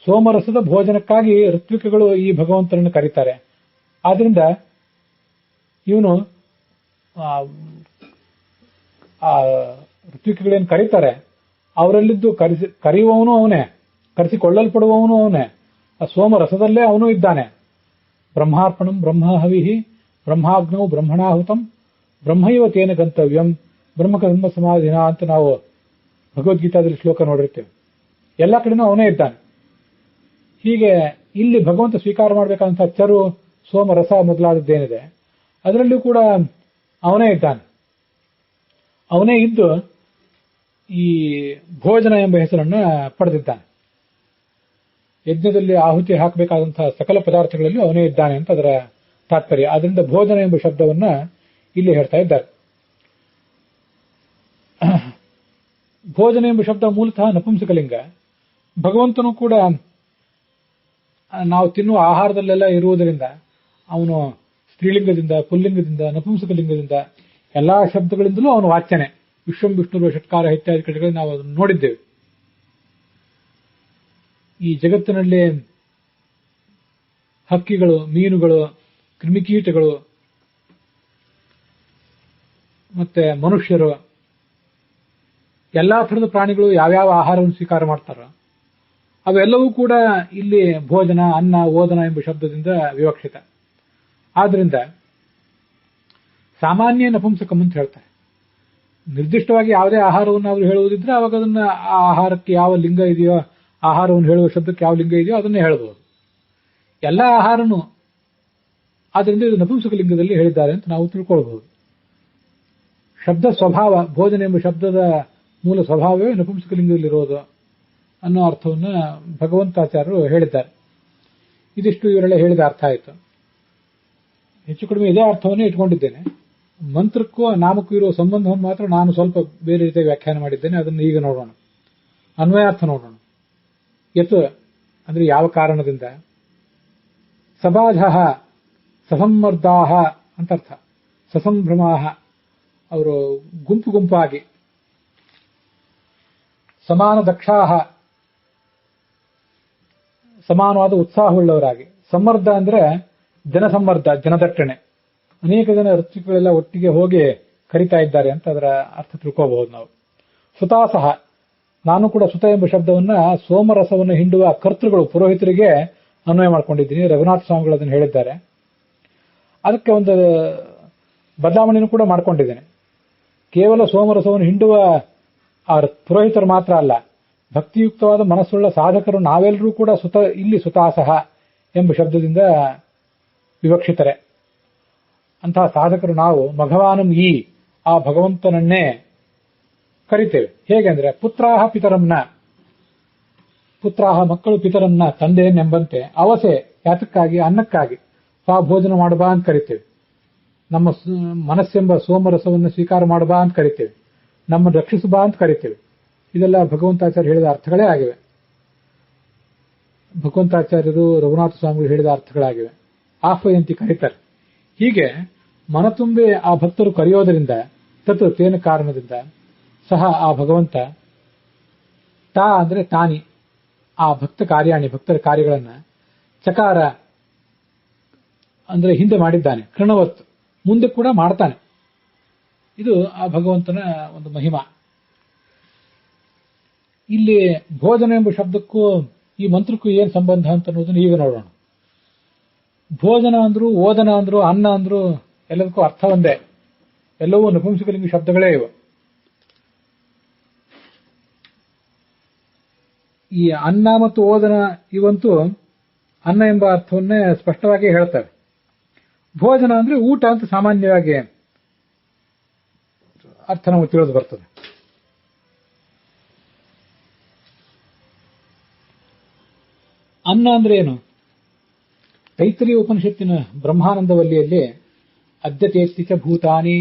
ಸೋಮರಸದ ಭೋಜನಕ್ಕಾಗಿ ಋತ್ವಿಕಗಳು ಈ ಭಗವಂತನನ್ನು ಕರೀತಾರೆ. ಆದ್ರಿಂದ ಇವನು ಋತ್ವಿಕಗಳೇನು ಕರೀತಾರೆ ಅವರಲ್ಲಿದ್ದು ಕರೆಯುವವನು ಅವನೇ, ಕರೆಸಿಕೊಳ್ಳಲ್ಪಡುವವನು ಅವನೇ. ಆ ಸೋಮರಸದಲ್ಲೇ ಅವನು ಇದ್ದಾನೆ. ಬ್ರಹ್ಮಾರ್ಪಣಂ ಬ್ರಹ್ಮಹವಿಹಿ ಬ್ರಹ್ಮಾಗ್ನೌ ಬ್ರಹ್ಮಣಾಹುತಂ ಬ್ರಹ್ಮೈವ ತೇನ ಗಂತವ್ಯಂ ಬ್ರಹ್ಮಕರ್ಮ ಸಮಾಧಿನ ಅಂತ ನಾವು ಭಗವದ್ಗೀತಾದಲ್ಲಿ ಶ್ಲೋಕ ನೋಡಿರ್ತೇವೆ. ಎಲ್ಲ ಕಡೆನೂ ಅವನೇ ಇದ್ದಾನೆ. ಹೀಗೆ ಇಲ್ಲಿ ಭಗವಂತ ಸ್ವೀಕಾರ ಮಾಡಬೇಕಾದಂತಹ ಚರು ಸೋಮರಸ ಮೊದಲಾದದ್ದೇನಿದೆ ಅದರಲ್ಲೂ ಕೂಡ ಅವನೇ ಇದ್ದಾನೆ. ಅವನೇ ಇದ್ದು ಈ ಭೋಜನ ಎಂಬ ಹೆಸರನ್ನ ಪಡೆದಿದ್ದಾನೆ. ಯಜ್ಞದಲ್ಲಿ ಆಹುತಿ ಹಾಕಬೇಕಾದಂತಹ ಸಕಲ ಪದಾರ್ಥಗಳಲ್ಲಿ ಅವನೇ ಇದ್ದಾನೆ ಅಂತ ಅದರ ತಾತ್ಪರ್ಯ. ಆದ್ರಿಂದ ಭೋಜನ ಎಂಬ ಶಬ್ದವನ್ನ ಇಲ್ಲಿ ಹೇಳ್ತಾ ಇದ್ದಾರೆ. ಭೋಜನ ಎಂಬ ಶಬ್ದ ಮೂಲತಃ ನಪುಂಸಕಲಿಂಗ. ಭಗವಂತನು ಕೂಡ ನಾವು ತಿನ್ನುವ ಆಹಾರದಲ್ಲೆಲ್ಲ ಇರುವುದರಿಂದ ಅವನು ಸ್ತ್ರೀಲಿಂಗದಿಂದ, ಪುಲ್ಲಿಂಗದಿಂದ, ನಪುಂಸಕಲಿಂಗದಿಂದ ಎಲ್ಲಾ ಶಬ್ದಗಳಿಂದಲೂ ಅವನು ವಾಚ್ಯನೆ. ವಿಶ್ವಂ ವಿಷ್ಣುರು ಷಟ್ಕಾರ ಇತ್ಯಾದಿ ಕಡೆಗಳಲ್ಲಿ ನಾವು ಅದನ್ನು ನೋಡಿದ್ದೇವೆ. ಈ ಜಗತ್ತಿನಲ್ಲಿ ಹಕ್ಕಿಗಳು, ಮೀನುಗಳು, ಕ್ರಿಮಿಕೀಟಗಳು ಮತ್ತೆ ಮನುಷ್ಯರು ಎಲ್ಲಾ ಥರದ ಪ್ರಾಣಿಗಳು ಯಾವ್ಯಾವ ಆಹಾರವನ್ನು ಸ್ವೀಕಾರ ಮಾಡ್ತಾರೋ ಅವೆಲ್ಲವೂ ಕೂಡ ಇಲ್ಲಿ ಭೋಜನ, ಅನ್ನ, ಓದನ ಎಂಬ ಶಬ್ದದಿಂದ ವಿವಕ್ಷಿತ. ಆದ್ರಿಂದ ಸಾಮಾನ್ಯ ನಪುಂಸಕಂ ಅಂತ ಹೇಳ್ತಾರೆ. ನಿರ್ದಿಷ್ಟವಾಗಿ ಯಾವುದೇ ಆಹಾರವನ್ನು ಅವರು ಹೇಳುವುದಿದ್ರೆ ಅವಾಗ ಅದನ್ನ ಆ ಆಹಾರಕ್ಕೆ ಯಾವ ಲಿಂಗ ಇದೆಯೋ, ಆಹಾರವನ್ನು ಹೇಳುವ ಶಬ್ದಕ್ಕೆ ಯಾವ ಲಿಂಗ ಇದೆಯೋ ಅದನ್ನೇ ಹೇಳಬಹುದು. ಎಲ್ಲ ಆಹಾರನು ಆದ್ರಿಂದ ಇದು ನಪುಂಸಕ ಲಿಂಗದಲ್ಲಿ ಹೇಳಿದ್ದಾರೆ ಅಂತ ನಾವು ತಿಳ್ಕೊಳ್ಬಹುದು. ಶಬ್ದ ಸ್ವಭಾವ, ಭೋಜನ ಎಂಬ ಶಬ್ದದ ಮೂಲ ಸ್ವಭಾವವೇ ನಪುಂಸಕ ಲಿಂಗದಲ್ಲಿರೋದು ಅನ್ನೋ ಅರ್ಥವನ್ನ ಭಗವಂತಾಚಾರ್ಯರು ಹೇಳಿದ್ದಾರೆ. ಇದಿಷ್ಟು ಇವರೆಲ್ಲ ಹೇಳಿದ ಅರ್ಥ ಆಯಿತು. ಹೆಚ್ಚು ಕಡಿಮೆ ಇದೇ ಅರ್ಥವನ್ನೇ ಇಟ್ಕೊಂಡಿದ್ದೇನೆ. ಮಂತ್ರಕ್ಕೂ ನಾಮಕ್ಕೂ ಇರುವ ಸಂಬಂಧವನ್ನು ಮಾತ್ರ ನಾನು ಸ್ವಲ್ಪ ಬೇರೆ ರೀತಿಯಾಗಿ ವ್ಯಾಖ್ಯಾನ ಮಾಡಿದ್ದೇನೆ. ಅದನ್ನು ಈಗ ನೋಡೋಣ. ಅನ್ವಯಾರ್ಥ ನೋಡೋಣ. ಯತ್ ಅಂದ್ರೆ ಯಾವ ಕಾರಣದಿಂದ, ಸಬಾಧಃ ಸಸಂಮರ್ದಾಹ ಅಂತ ಅರ್ಥ. ಸಸಂಭ್ರಮಾಹ ಅವರು ಗುಂಪು ಗುಂಪಾಗಿ, ಸಮಾನ ದಕ್ಷಾಹ ಸಮಾನವಾದ ಉತ್ಸಾಹವುಳ್ಳವರಾಗಿ, ಸಮ್ಮರ್ದ ಅಂದ್ರೆ ಜನಸಮ್ಮರ್ದ, ಜನದಟ್ಟಣೆ. ಅನೇಕ ಜನ ಋತ್ವಿಕಗಳೆಲ್ಲ ಒಟ್ಟಿಗೆ ಹೋಗಿ ಕರಿತಾ ಇದ್ದಾರೆ ಅಂತ ಅದರ ಅರ್ಥ ತಿಳ್ಕೋಬಹುದು ನಾವು. ಸುತಾಸಹ, ನಾನು ಕೂಡ ಸುತ ಎಂಬ ಶಬ್ದವನ್ನ ಸೋಮರಸವನ್ನು ಹಿಂಡುವ ಕರ್ತೃಗಳು, ಪುರೋಹಿತರಿಗೆ ಅನ್ವಯ ಮಾಡ್ಕೊಂಡಿದ್ದೀನಿ. ರಘುನಾಥ ಸ್ವಾಮಿಗಳು ಅದನ್ನು ಹೇಳಿದ್ದಾರೆ. ಅದಕ್ಕೆ ಒಂದು ಬದಲಾವಣೆಯನ್ನು ಕೂಡ ಮಾಡ್ಕೊಂಡಿದ್ದೇನೆ. ಕೇವಲ ಸೋಮರಸವನ್ನು ಹಿಂಡುವ ಆ ಪುರೋಹಿತರು ಮಾತ್ರ ಅಲ್ಲ, ಭಕ್ತಿಯುಕ್ತವಾದ ಮನಸ್ಸುಳ್ಳ ಸಾಧಕರು ನಾವೆಲ್ಲರೂ ಕೂಡ ಇಲ್ಲಿ ಸುತಾಸಹ ಎಂಬ ಶಬ್ದದಿಂದ ವಿವಕ್ಷಿತರೆ. ಅಂತಹ ಸಾಧಕರು ನಾವು ಭಗವಾನಂ ಆ ಭಗವಂತನನ್ನೇ ಕರಿತೇವೆ. ಹೇಗೆಂದ್ರೆ ಪುತ್ರಾಹ ಪಿತರಂನ, ಪುತ್ರಾಹ ಮಕ್ಕಳು ಪಿತರನ್ನ ತಂದೆಯನ್ನೆಂಬಂತೆ, ಅವಸೆ ಯಾತಕ್ಕಾಗಿ, ಅನ್ನಕ್ಕಾಗಿ, ಭೋಜನ ಮಾಡಬಾ ಅಂತ ಕರಿತೇವೆ. ನಮ್ಮ ಮನಸ್ಸೆಂಬ ಸೋಮರಸವನ್ನು ಸ್ವೀಕಾರ ಮಾಡಬಾ ಅಂತ ಕರಿತೇವೆ. ನಮ್ಮನ್ನು ರಕ್ಷಿಸಬಾ ಅಂತ ಕರಿತೇವೆ. ಇದೆಲ್ಲ ಭಗವಂತಾಚಾರ್ಯ ಹೇಳಿದ ಅರ್ಥಗಳೇ ಆಗಿವೆ. ಭಗವಂತಾಚಾರ್ಯರು ರಘುನಾಥ ಸ್ವಾಮಿಗಳು ಹೇಳಿದ ಅರ್ಥಗಳಾಗಿವೆ. ಆಹ್ವಯಂತಿ ಕರೀತಾರೆ. ಹೀಗೆ ಮನತುಂಬೆ ಆ ಭಕ್ತರು ಕರೆಯೋದರಿಂದ, ತೇನ ಕಾರಣದಿಂದ ಸಹ ಆ ಭಗವಂತ ಅಂದ್ರೆ ತಾನಿ, ಆ ಭಕ್ತ ಕಾರ್ಯಾಣಿ, ಭಕ್ತರ ಕಾರ್ಯಗಳನ್ನ ಚಕಾರ ಅಂದ್ರೆ ಹಿಂದೆ ಮಾಡಿದ್ದಾನೆ, ಕೃಣವತ್ ಮುಂದೆ ಕೂಡ ಮಾಡ್ತಾನೆ. ಇದು ಆ ಭಗವಂತನ ಒಂದು ಮಹಿಮಾ. ಇಲ್ಲಿ ಭೋಜನ ಎಂಬ ಶಬ್ದಕ್ಕೂ ಈ ಮಂತ್ರಕ್ಕೂ ಏನ್ ಸಂಬಂಧ ಅಂತ ಅನ್ನೋದನ್ನು ಈಗ ನೋಡೋಣ. ಭೋಜನ ಅಂದ್ರು, ಓದನ ಅಂದ್ರು, ಅನ್ನ ಅಂದ್ರು ಎಲ್ಲದಕ್ಕೂ ಅರ್ಥ ಒಂದೇ. ಎಲ್ಲವೂ ನಪುಂಸಕಲಿಂಗ ಶಬ್ದಗಳೇ ಇವು. ಈ ಅನ್ನ ಮತ್ತು ಓದನ ಇವಂತೂ ಅನ್ನ ಎಂಬ ಅರ್ಥವನ್ನೇ ಸ್ಪಷ್ಟವಾಗಿ ಹೇಳ್ತವೆ. ಭೋಜನ ಅಂದ್ರೆ ಊಟ ಅಂತ ಸಾಮಾನ್ಯವಾಗಿ ಅರ್ಥ ನಮಗೆ ತಿಳಿದು ಬರ್ತದೆ. ಅನ್ನ ಅಂದ್ರೆ ಏನು? ತೈತ್ರಿಯ ಉಪನಿಷತ್ತಿನ ಬ್ರಹ್ಮಾನಂದವಲ್ಲಿಯಲ್ಲಿ ಅದ್ಯತೇತ್ತಿ ಚ ಭೂತಾನಿ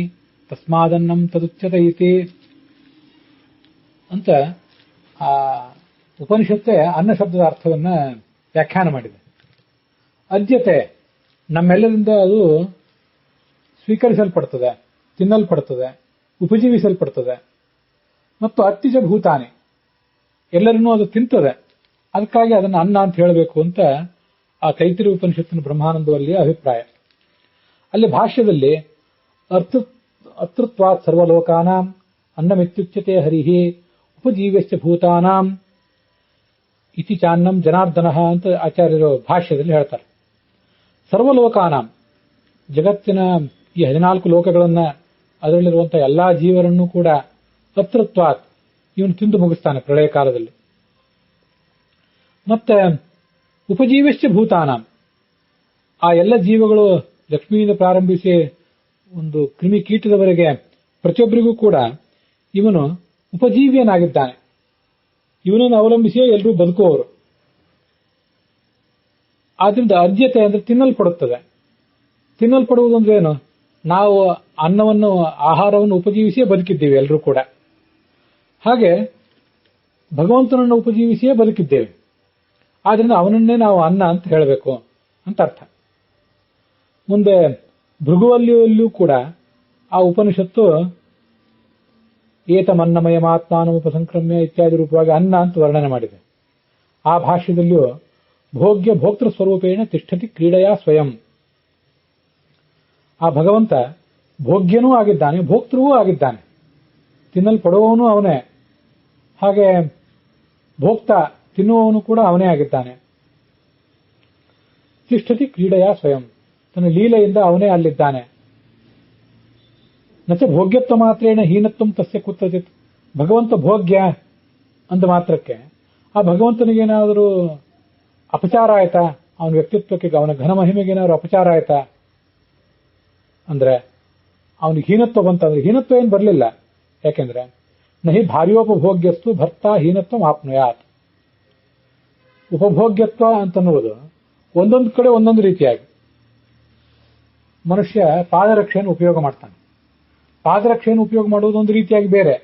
ತಸ್ಮಾದನ್ನಂ ತದುಚ್ಯತೆ ಅಂತ ಆ ಉಪನಿಷತ್ತೇ ಅನ್ನ ಶಬ್ದದ ಅರ್ಥವನ್ನ ವ್ಯಾಖ್ಯಾನ ಮಾಡಿದೆ. ಅದ್ಯತೆ ನಮ್ಮೆಲ್ಲರಿಂದ ಅದು ಸ್ವೀಕರಿಸಲ್ಪಡ್ತದೆ, ತಿನ್ನಲ್ಪಡ್ತದೆ, ಉಪಜೀವಿಸಲ್ಪಡ್ತದೆ. ಮತ್ತು ಅತ್ತಿಜ ಭೂತಾನಿ, ಎಲ್ಲರನ್ನೂ ಅದು ತಿಂತದೆ. ಅದಕ್ಕಾಗಿ ಅದನ್ನು ಅನ್ನ ಅಂತ ಹೇಳಬೇಕು ಅಂತ ಆ ತೈತ್ರಿಯ ಉಪನಿಷತ್ತಿನ ಬ್ರಹ್ಮಾನಂದವಲ್ಲಿಯ ಅಭಿಪ್ರಾಯ. ಅಲ್ಲಿ ಭಾಷ್ಯದಲ್ಲಿ ಅತೃತ್ವಾತ್ ಸರ್ವಲೋಕಾನಾಂ ಅನ್ನಮಿತ್ಯುಚ್ಯತೆ ಹರಿಹಿ ಉಪಜೀವ್ಯಶ್ಚ ಭೂತಾನಾಂ ಇತಿ ಚಾನ್ನಂ ಜನಾರ್ದನಃ ಅಂತ ಆಚಾರ್ಯರು ಭಾಷ್ಯದಲ್ಲಿ ಹೇಳ್ತಾರೆ. ಸರ್ವಲೋಕಾನಾಂ, ಜಗತ್ತಿನ ಈ 14 ಲೋಕಗಳನ್ನ, ಅದರಲ್ಲಿರುವಂತಹ ಎಲ್ಲಾ ಜೀವರನ್ನು ಕೂಡ ಅತೃತ್ವಾತ್ ಇವನು ತಿಂದು ಮುಗಿಸ್ತಾನೆ ಪ್ರಳಯ ಕಾಲದಲ್ಲಿ. ಮತ್ತೆ ಉಪಜೀವ್ಯಶ್ಚ ಭೂತಾನಾಂ, ಆ ಎಲ್ಲ ಜೀವಗಳು ಲಕ್ಷ್ಮಿಯಿಂದ ಪ್ರಾರಂಭಿಸಿ ಒಂದು ಕ್ರಿಮಿ ಕೀಟದವರೆಗೆ ಪ್ರತಿಯೊಬ್ಬರಿಗೂ ಕೂಡ ಇವನು ಉಪಜೀವ್ಯನಾಗಿದ್ದಾನೆ. ಇವನನ್ನು ಅವಲಂಬಿಸಿಯೇ ಎಲ್ಲರೂ ಬದುಕುವವರು. ಆದ್ರಿಂದ ಅದ್ಯತೆ ಅಂದ್ರೆ ತಿನ್ನಲ್ಪಡುತ್ತದೆ. ತಿನ್ನಲ್ಪಡುವುದು ಅಂದ್ರೆ ಏನು? ನಾವು ಅನ್ನವನ್ನು, ಆಹಾರವನ್ನು ಉಪಜೀವಿಸಿಯೇ ಬದುಕಿದ್ದೇವೆ ಎಲ್ಲರೂ ಕೂಡ. ಹಾಗೆ ಭಗವಂತನನ್ನು ಉಪಜೀವಿಸಿಯೇ ಬದುಕಿದ್ದೇವೆ. ಆದ್ರಿಂದ ಅವನನ್ನೇ ನಾವು ಅನ್ನ ಅಂತ ಹೇಳಬೇಕು ಅಂತ ಅರ್ಥ. ಮುಂದೆ ಭೃಗುವಲ್ಲಿಯಲ್ಲೂ ಕೂಡ ಆ ಉಪನಿಷತ್ತು ಏತಮನ್ನಮಯಮಾತ್ಮಾನಂ ಉಪಸಂಕ್ರಮ್ಯ ಇತ್ಯಾದಿ ರೂಪವಾಗಿ ಅನ್ನ ಅಂತ ವರ್ಣನೆ ಮಾಡಿದೆ. ಆ ಭಾಷ್ಯದಲ್ಲಿಯೂ ಭೋಗ್ಯ ಭೋಕ್ತೃ ಸ್ವರೂಪೇಣ ತಿಷ್ಠತಿ ಕ್ರೀಡೆಯ ಸ್ವಯಂ. ಆ ಭಗವಂತ ಭೋಗ್ಯನೂ ಆಗಿದ್ದಾನೆ, ಭೋಕ್ತೃವೂ ಆಗಿದ್ದಾನೆ. ತಿನ್ನಲ್ಪಡುವವನು ಅವನೇ, ಹಾಗೆ ಭೋಕ್ತ ತಿನ್ನುವವನು ಕೂಡ ಅವನೇ ಆಗಿದ್ದಾನೆ. ತಿಷ್ಠತಿ ಕ್ರೀಡೆಯ ಸ್ವಯಂ, ತನ್ನ ಲೀಲೆಯಿಂದ ಅವನೇ ಅಲ್ಲಿದ್ದಾನೆ. ನಚ ಭೋಗ್ಯತ್ವ ಮಾತ್ರೇಣ ಹೀನತ್ವಂ ತಸ್ಯ ಕುತ್ರಚಿತ್. ಭಗವಂತ ಭೋಗ್ಯ ಅಂದ ಮಾತ್ರಕ್ಕೆ ಆ ಭಗವಂತನಿಗೇನಾದರೂ ಅಪಚಾರ ಆಯ್ತಾ? ಅವನ ವ್ಯಕ್ತಿತ್ವಕ್ಕೆ, ಅವನ ಘನ ಮಹಿಮೆಗೇನಾದ್ರು ಅಪಚಾರ ಆಯ್ತಾ ಅಂದ್ರೆ ಅವನಿಗೆ ಹೀನತ್ವ ಬಂತಂದ್ರೆ, ಹೀನತ್ವ ಏನು ಬರಲಿಲ್ಲ. ಯಾಕೆಂದ್ರೆ ನಹಿ ಭಾರ್ಯೋಪಭೋಗ್ಯಸ್ತು ಭರ್ತಾ ಹೀನತ್ವ ಆಪ್ನುಯಾತ್. ಉಪಭೋಗ್ಯತ್ವ ಅಂತನ್ನುವುದು ಒಂದೊಂದು ಕಡೆ ಒಂದೊಂದು ರೀತಿಯಾಗಿ. ಮನುಷ್ಯ ಪಾದರಕ್ಷೆಯನ್ನು ಉಪಯೋಗ ಮಾಡ್ತಾನೆ. ಪಾದರಕ್ಷೆಯನ್ನು ಉಪಯೋಗ ಮಾಡುವುದು ಒಂದು ರೀತಿಯಾಗಿ ಬೇರೆ.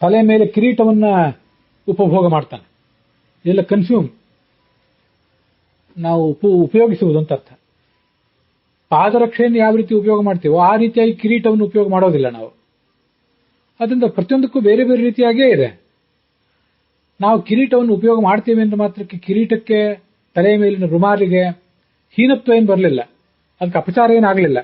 ತಲೆ ಮೇಲೆ ಕಿರೀಟವನ್ನ ಉಪಭೋಗ ಮಾಡ್ತಾನೆ. ಇದೆಲ್ಲ ಕನ್ಸ್ಯೂಮ್, ನಾವು ಉಪಯೋಗಿಸುವುದು ಅಂತ ಅರ್ಥ. ಪಾದರಕ್ಷೆಯನ್ನು ಯಾವ ರೀತಿ ಉಪಯೋಗ ಮಾಡ್ತೀವೋ ಆ ರೀತಿಯಾಗಿ ಕಿರೀಟವನ್ನು ಉಪಯೋಗ ಮಾಡೋದಿಲ್ಲ ನಾವು. ಅದರಿಂದ ಪ್ರತಿಯೊಂದಕ್ಕೂ ಬೇರೆ ಬೇರೆ ರೀತಿಯಾಗೇ ಇದೆ. ನಾವು ಕಿರೀಟವನ್ನು ಉಪಯೋಗ ಮಾಡ್ತೀವಿ ಅಂತ ಮಾತ್ರಕ್ಕೆ ಕಿರೀಟಕ್ಕೆ, ತಲೆಯ ಮೇಲಿನ ರುಮಾಲಿಗೆ ಹೀನತ್ವ ಏನು ಬರಲಿಲ್ಲ, ಅದಕ್ಕೆ ಅಪಚಾರ ಏನಾಗಲಿಲ್ಲ.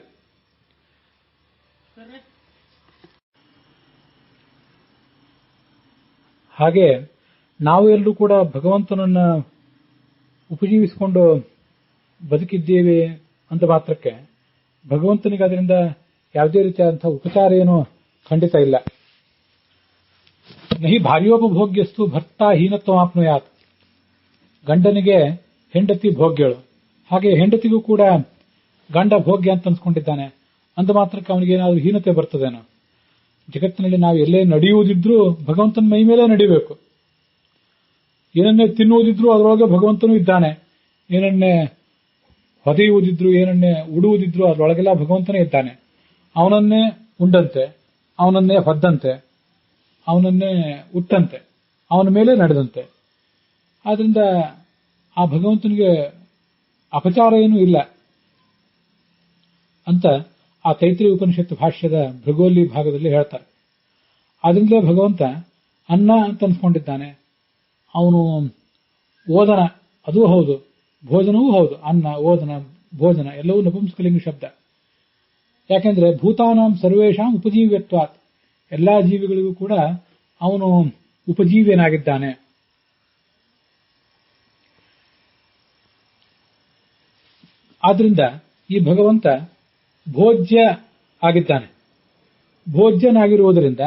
ಹಾಗೆ ನಾವು ಎಲ್ಲರೂ ಕೂಡ ಭಗವಂತನನ್ನ ಉಪಜೀವಿಸಿಕೊಂಡು ಬದುಕಿದ್ದೇವೆ ಅಂತ ಮಾತ್ರಕ್ಕೆ ಭಗವಂತನಿಗೆ ಅದರಿಂದ ಯಾವುದೇ ರೀತಿಯಾದಂತಹ ಉಪಚಾರ ಏನು ಖಂಡಿತ ಇಲ್ಲ. ನಹಿ ಭಾರ್ಯೋಪಭೋಗ್ಯಸ್ತು ಭರ್ತಾ ಹೀನತ್ವಮಾಪ್ನುಯಾತ್. ಗಂಡನಿಗೆ ಹೆಂಡತಿ ಭೋಗ್ಯಳು, ಹಾಗೆ ಹೆಂಡತಿಗೂ ಕೂಡ ಗಂಡ ಭೋಗ್ಯ ಅಂತ ಅನ್ಸ್ಕೊಂಡಿದ್ದಾನೆ. ಅಂದ ಮಾತ್ರಕ್ಕೆ ಅವನಿಗೇನಾದ್ರೂ ಹೀನತೆ ಬರ್ತದೇನೋ? ಜಗತ್ತಿನಲ್ಲಿ ನಾವು ಎಲ್ಲೇ ನಡೆಯುವುದಿದ್ರೂ ಭಗವಂತನ ಮೈ ಮೇಲೆ ನಡಿಬೇಕು. ಏನನ್ನೇ ತಿನ್ನುವುದಿದ್ರೂ ಅದರೊಳಗೆ ಭಗವಂತನೂ ಇದ್ದಾನೆ. ಏನನ್ನೇ ಹೊದೆಯುವುದಿದ್ರು, ಏನನ್ನೇ ಉಡುವುದಿದ್ರು ಅದರೊಳಗೆಲ್ಲ ಭಗವಂತನೇ ಇದ್ದಾನೆ. ಅವನನ್ನೇ ಉಂಡಂತೆ, ಅವನನ್ನೇ ಹೊದ್ದಂತೆ, ಅವನನ್ನೇ ಉಟ್ಟಂತೆ, ಅವನ ಮೇಲೆ ನಡೆದಂತೆ. ಆದ್ರಿಂದ ಆ ಭಗವಂತನಿಗೆ ಅಪಚಾರ ಏನೂ ಇಲ್ಲ ಅಂತ ಆ ತೈತ್ರಿಯ ಉಪನಿಷತ್ತು ಭಾಷ್ಯದ ಭೃಗೋಲಿ ಭಾಗದಲ್ಲಿ ಹೇಳ್ತಾರೆ. ಆದ್ರಿಂದಲೇ ಭಗವಂತ ಅನ್ನ ಅಂತ ಅನ್ಸ್ಕೊಂಡಿದ್ದಾನೆ. ಅವನು ಓದನ, ಅದೂ ಹೌದು, ಭೋಜನವೂ ಹೌದು. ಅನ್ನ, ಓದನ, ಭೋಜನ ಎಲ್ಲವೂ ನಪುಂಸಕಲಿಂಗ ಶಬ್ದ. ಯಾಕೆಂದ್ರೆ ಭೂತಾನಾಂ ಸರ್ವೇಷಾಂ ಉಪಜೀವ್ಯತ್ವಾತ್, ಎಲ್ಲಾ ಜೀವಿಗಳಿಗೂ ಕೂಡ ಅವನು ಉಪಜೀವ್ಯನಾಗಿದ್ದಾನೆ. ಆದ್ರಿಂದ ಈ ಭಗವಂತ ಭೋಜ್ಯ ಆಗಿದ್ದಾನೆ. ಭೋಜ್ಯನಾಗಿರುವುದರಿಂದ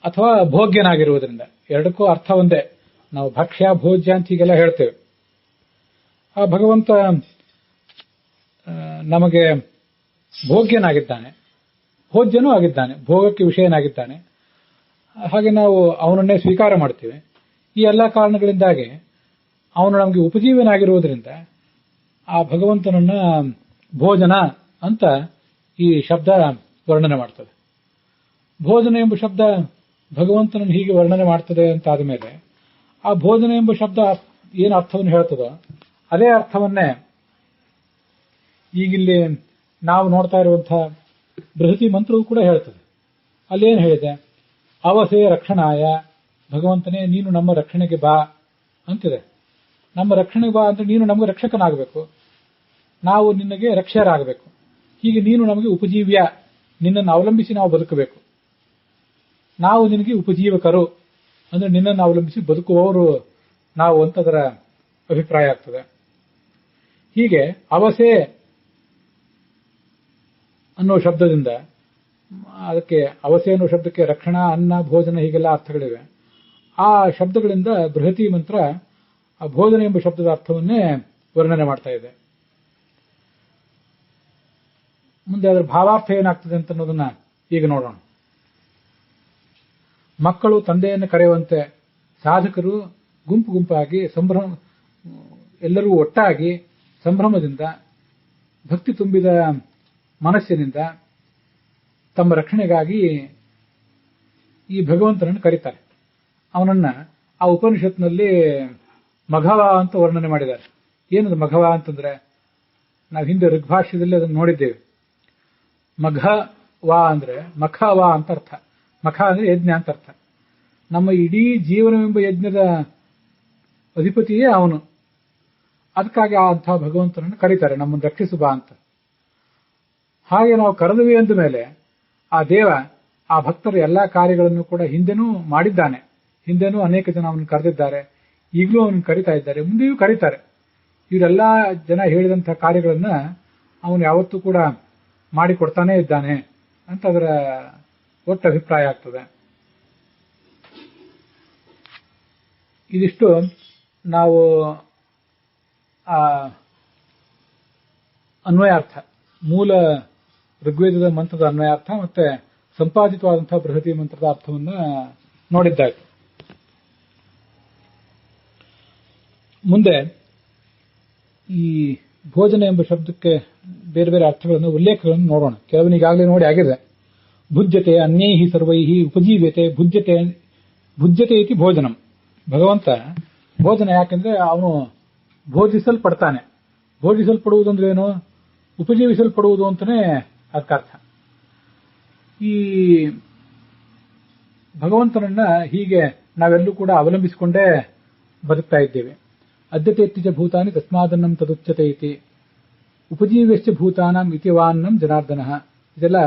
ಅಥವಾ ಭೋಗ್ಯನಾಗಿರುವುದರಿಂದ ಎರಡಕ್ಕೂ ಅರ್ಥ ಒಂದೇ. ನಾವು ಭಕ್ಷ್ಯ ಭೋಜ್ಯ ಅಂತ ಹೀಗೆಲ್ಲ ಹೇಳ್ತೇವೆ. ಆ ಭಗವಂತ ನಮಗೆ ಭೋಗ್ಯನಾಗಿದ್ದಾನೆ, ಭೋಜ್ಯನೂ ಆಗಿದ್ದಾನೆ, ಭೋಗಕ್ಕೆ ವಿಷಯನಾಗಿದ್ದಾನೆ. ಹಾಗೆ ನಾವು ಅವನನ್ನೇ ಸ್ವೀಕಾರ ಮಾಡ್ತೇವೆ. ಈ ಎಲ್ಲ ಕಾರಣಗಳಿಂದಾಗಿ ಅವನು ನಮಗೆ ಉಪಜೀವನಾಗಿರುವುದರಿಂದ ಆ ಭಗವಂತನನ್ನ ಭೋಜನ ಅಂತ ಈ ಶಬ್ದ ವರ್ಣನೆ ಮಾಡ್ತದೆ. ಭೋಜನ ಎಂಬ ಶಬ್ದ ಭಗವಂತನನ್ನು ಹೀಗೆ ವರ್ಣನೆ ಮಾಡ್ತದೆ ಅಂತ ಆದಮೇಲೆ ಆ ಭೋಜನ ಎಂಬ ಶಬ್ದ ಏನು ಅರ್ಥವನ್ನು ಹೇಳ್ತದೋ ಅದೇ ಅರ್ಥವನ್ನೇ ಈಗಿಲ್ಲಿ ನಾವು ನೋಡ್ತಾ ಇರುವಂತಹ ಬೃಹತಿ ಮಂತ್ರವೂ ಕೂಡ ಹೇಳ್ತದೆ. ಅಲ್ಲೇನು ಹೇಳಿದೆ? ಅವಸೇ ರಕ್ಷಣಾಯ, ಭಗವಂತನೇ ನೀನು ನಮ್ಮ ರಕ್ಷಣೆಗೆ ಬಾ ಅಂತಿದೆ. ನಮ್ಮ ರಕ್ಷಣೆಗೆ ಬಾ ಅಂದ್ರೆ ನೀನು ನಮಗೆ ರಕ್ಷಕನಾಗಬೇಕು, ನಾವು ನಿನಗೆ ರಕ್ಷಕರಾಗಬೇಕು. ಹೀಗೆ ನೀನು ನಮಗೆ ಉಪಜೀವ್ಯ, ನಿನ್ನನ್ನು ಅವಲಂಬಿಸಿ ನಾವು ಬದುಕಬೇಕು. ನಾವು ನಿನಗೆ ಉಪಜೀವಕರು ಅಂದ್ರೆ ನಿನ್ನನ್ನು ಅವಲಂಬಿಸಿ ಬದುಕುವವರು ನಾವು ಅಂತ ಅದರ ಅಭಿಪ್ರಾಯ ಆಗ್ತದೆ. ಹೀಗೆ ಅವಸೆ ಅನ್ನೋ ಶಬ್ದದಿಂದ, ಅದಕ್ಕೆ ಅವಸೆ ಅನ್ನೋ ಶಬ್ದಕ್ಕೆ ರಕ್ಷಣಾ, ಅನ್ನ, ಭೋಜನ ಹೀಗೆಲ್ಲ ಅರ್ಥಗಳಿವೆ. ಆ ಶಬ್ದಗಳಿಂದ ಬೃಹತಿ ಮಂತ್ರ ಆ ಭೋಜನ ಎಂಬ ಶಬ್ದದ ಅರ್ಥವನ್ನೇ ವರ್ಣನೆ ಮಾಡ್ತಾ ಇದೆ. ಮುಂದೆ ಅದರ ಭಾವಾರ್ಥ ಏನಾಗ್ತದೆ ಅಂತ ಅನ್ನೋದನ್ನ ಈಗ ನೋಡೋಣ. ಮಕ್ಕಳು ತಂದೆಯನ್ನು ಕರೆಯುವಂತೆ ಸಾಧಕರು ಗುಂಪು ಗುಂಪಾಗಿ ಎಲ್ಲರೂ ಒಟ್ಟಾಗಿ ಸಂಭ್ರಮದಿಂದ ಭಕ್ತಿ ತುಂಬಿದ ಮನಸ್ಸಿನಿಂದ ತಮ್ಮ ರಕ್ಷಣೆಗಾಗಿ ಈ ಭಗವಂತನನ್ನು ಕರೀತಾರೆ. ಅವನನ್ನ ಆ ಉಪನಿಷತ್ನಲ್ಲಿ ಮಘವ ಅಂತ ವರ್ಣನೆ ಮಾಡಿದ್ದಾರೆ. ಏನದು ಮಘವ ಅಂತಂದ್ರೆ, ನಾವು ಹಿಂದೆ ಋಗ್ಭಾಷ್ಯದಲ್ಲಿ ಅದನ್ನು ನೋಡಿದ್ದೇವೆ. ಮಘವಾ ಅಂದ್ರೆ ಮಖವ ಅಂತ ಅರ್ಥ. ಮಖ ಅಂದ್ರೆ ಯಜ್ಞ ಅಂತ ಅರ್ಥ. ನಮ್ಮ ಇಡೀ ಜೀವನವೆಂಬ ಯಜ್ಞದ ಅಧಿಪತಿಯೇ ಅವನು. ಅದಕ್ಕಾಗಿ ಅಂತಹ ಭಗವಂತನನ್ನು ಕರೀತಾರೆ, ನಮ್ಮನ್ನು ರಕ್ಷಿಸು ಬಾ ಅಂತ. ಹಾಗೆ ನಾವು ಕರೆದುವೆ ಅಂದ ಮೇಲೆ ಆ ದೇವ ಆ ಭಕ್ತರ ಎಲ್ಲಾ ಕಾರ್ಯಗಳನ್ನು ಕೂಡ ಹಿಂದೆನೂ ಮಾಡಿದ್ದಾನೆ. ಹಿಂದೆನೂ ಅನೇಕ ಜನ ಅವನನ್ನು ಕರೆದಿದ್ದಾರೆ, ಈಗಲೂ ಅವನನ್ನು ಕರೀತಾ ಇದ್ದಾರೆ, ಮುಂದೆಯೂ ಕರೀತಾರೆ. ಇವರೆಲ್ಲಾ ಜನ ಹೇಳಿದಂತಹ ಕಾರ್ಯಗಳನ್ನ ಅವನು ಯಾವತ್ತೂ ಕೂಡ ಮಾಡಿಕೊಡ್ತಾನೇ ಇದ್ದಾನೆ ಅಂತ ಅದರ ಒಟ್ಟು ಅಭಿಪ್ರಾಯ ಆಗ್ತದೆ. ಇದಿಷ್ಟು ನಾವು ಅನ್ವಯಾರ್ಥ, ಮೂಲ ಋಗ್ವೇದದ ಮಂತ್ರದ ಅನ್ವಯಾರ್ಥ ಮತ್ತೆ ಸಂಪಾದಿತವಾದಂತಹ ಬೃಹತಿ ಮಂತ್ರದ ಅರ್ಥವನ್ನು ನೋಡಿದ್ದಾಯ್ತು. ಮುಂದೆ ಈ ಭೋಜನ ಎಂಬ ಶಬ್ದಕ್ಕೆ ಬೇರೆ ಬೇರೆ ಅರ್ಥಗಳನ್ನು, ಉಲ್ಲೇಖಗಳನ್ನು ನೋಡೋಣ. ಕೆಲವನ್ನ ಈಗಾಗಲೇ ನೋಡಿ ಆಗಿದೆ. ಭುಜ್ಯತೆ ಅನ್ಯೈಹಿ ಸರ್ವೈಹಿ ಉಪಜೀವ್ಯತೆ ಭುಜ್ಯತೆ ಇತಿ ಭೋಜನಂ. ಭಗವಂತ ಭೋಜನ ಯಾಕೆಂದ್ರೆ ಅವನು ಭೋಜಿಸಲ್ಪಡ್ತಾನೆ. ಭೋಜಿಸಲ್ಪಡುವುದಂದ್ರೆ ಏನು? ಉಪಜೀವಿಸಲ್ಪಡುವುದು ಅಂತಾನೆ ಅದಕ್ಕರ್ಥ. ಈ ಭಗವಂತನನ್ನ ಹೀಗೆ ನಾವೆಲ್ಲೂ ಕೂಡ ಅವಲಂಬಿಸಿಕೊಂಡೇ ಬದುಕ್ತಾ ಇದ್ದೇವೆ. ಅದ್ಯತೆತ್ತಿ ಭೂತಾನಿ ತಸ್ಮಾದನ್ನಂ ತದುಚ್ಯತೆ ಇತಿ ಉಪಜೀವ್ಯಶ್ಚ ಭೂತಾನಾಂ ಇತಿವಾನ್ನಂ ಜನಾರ್ದನಃ. ಇದೆಲ್ಲ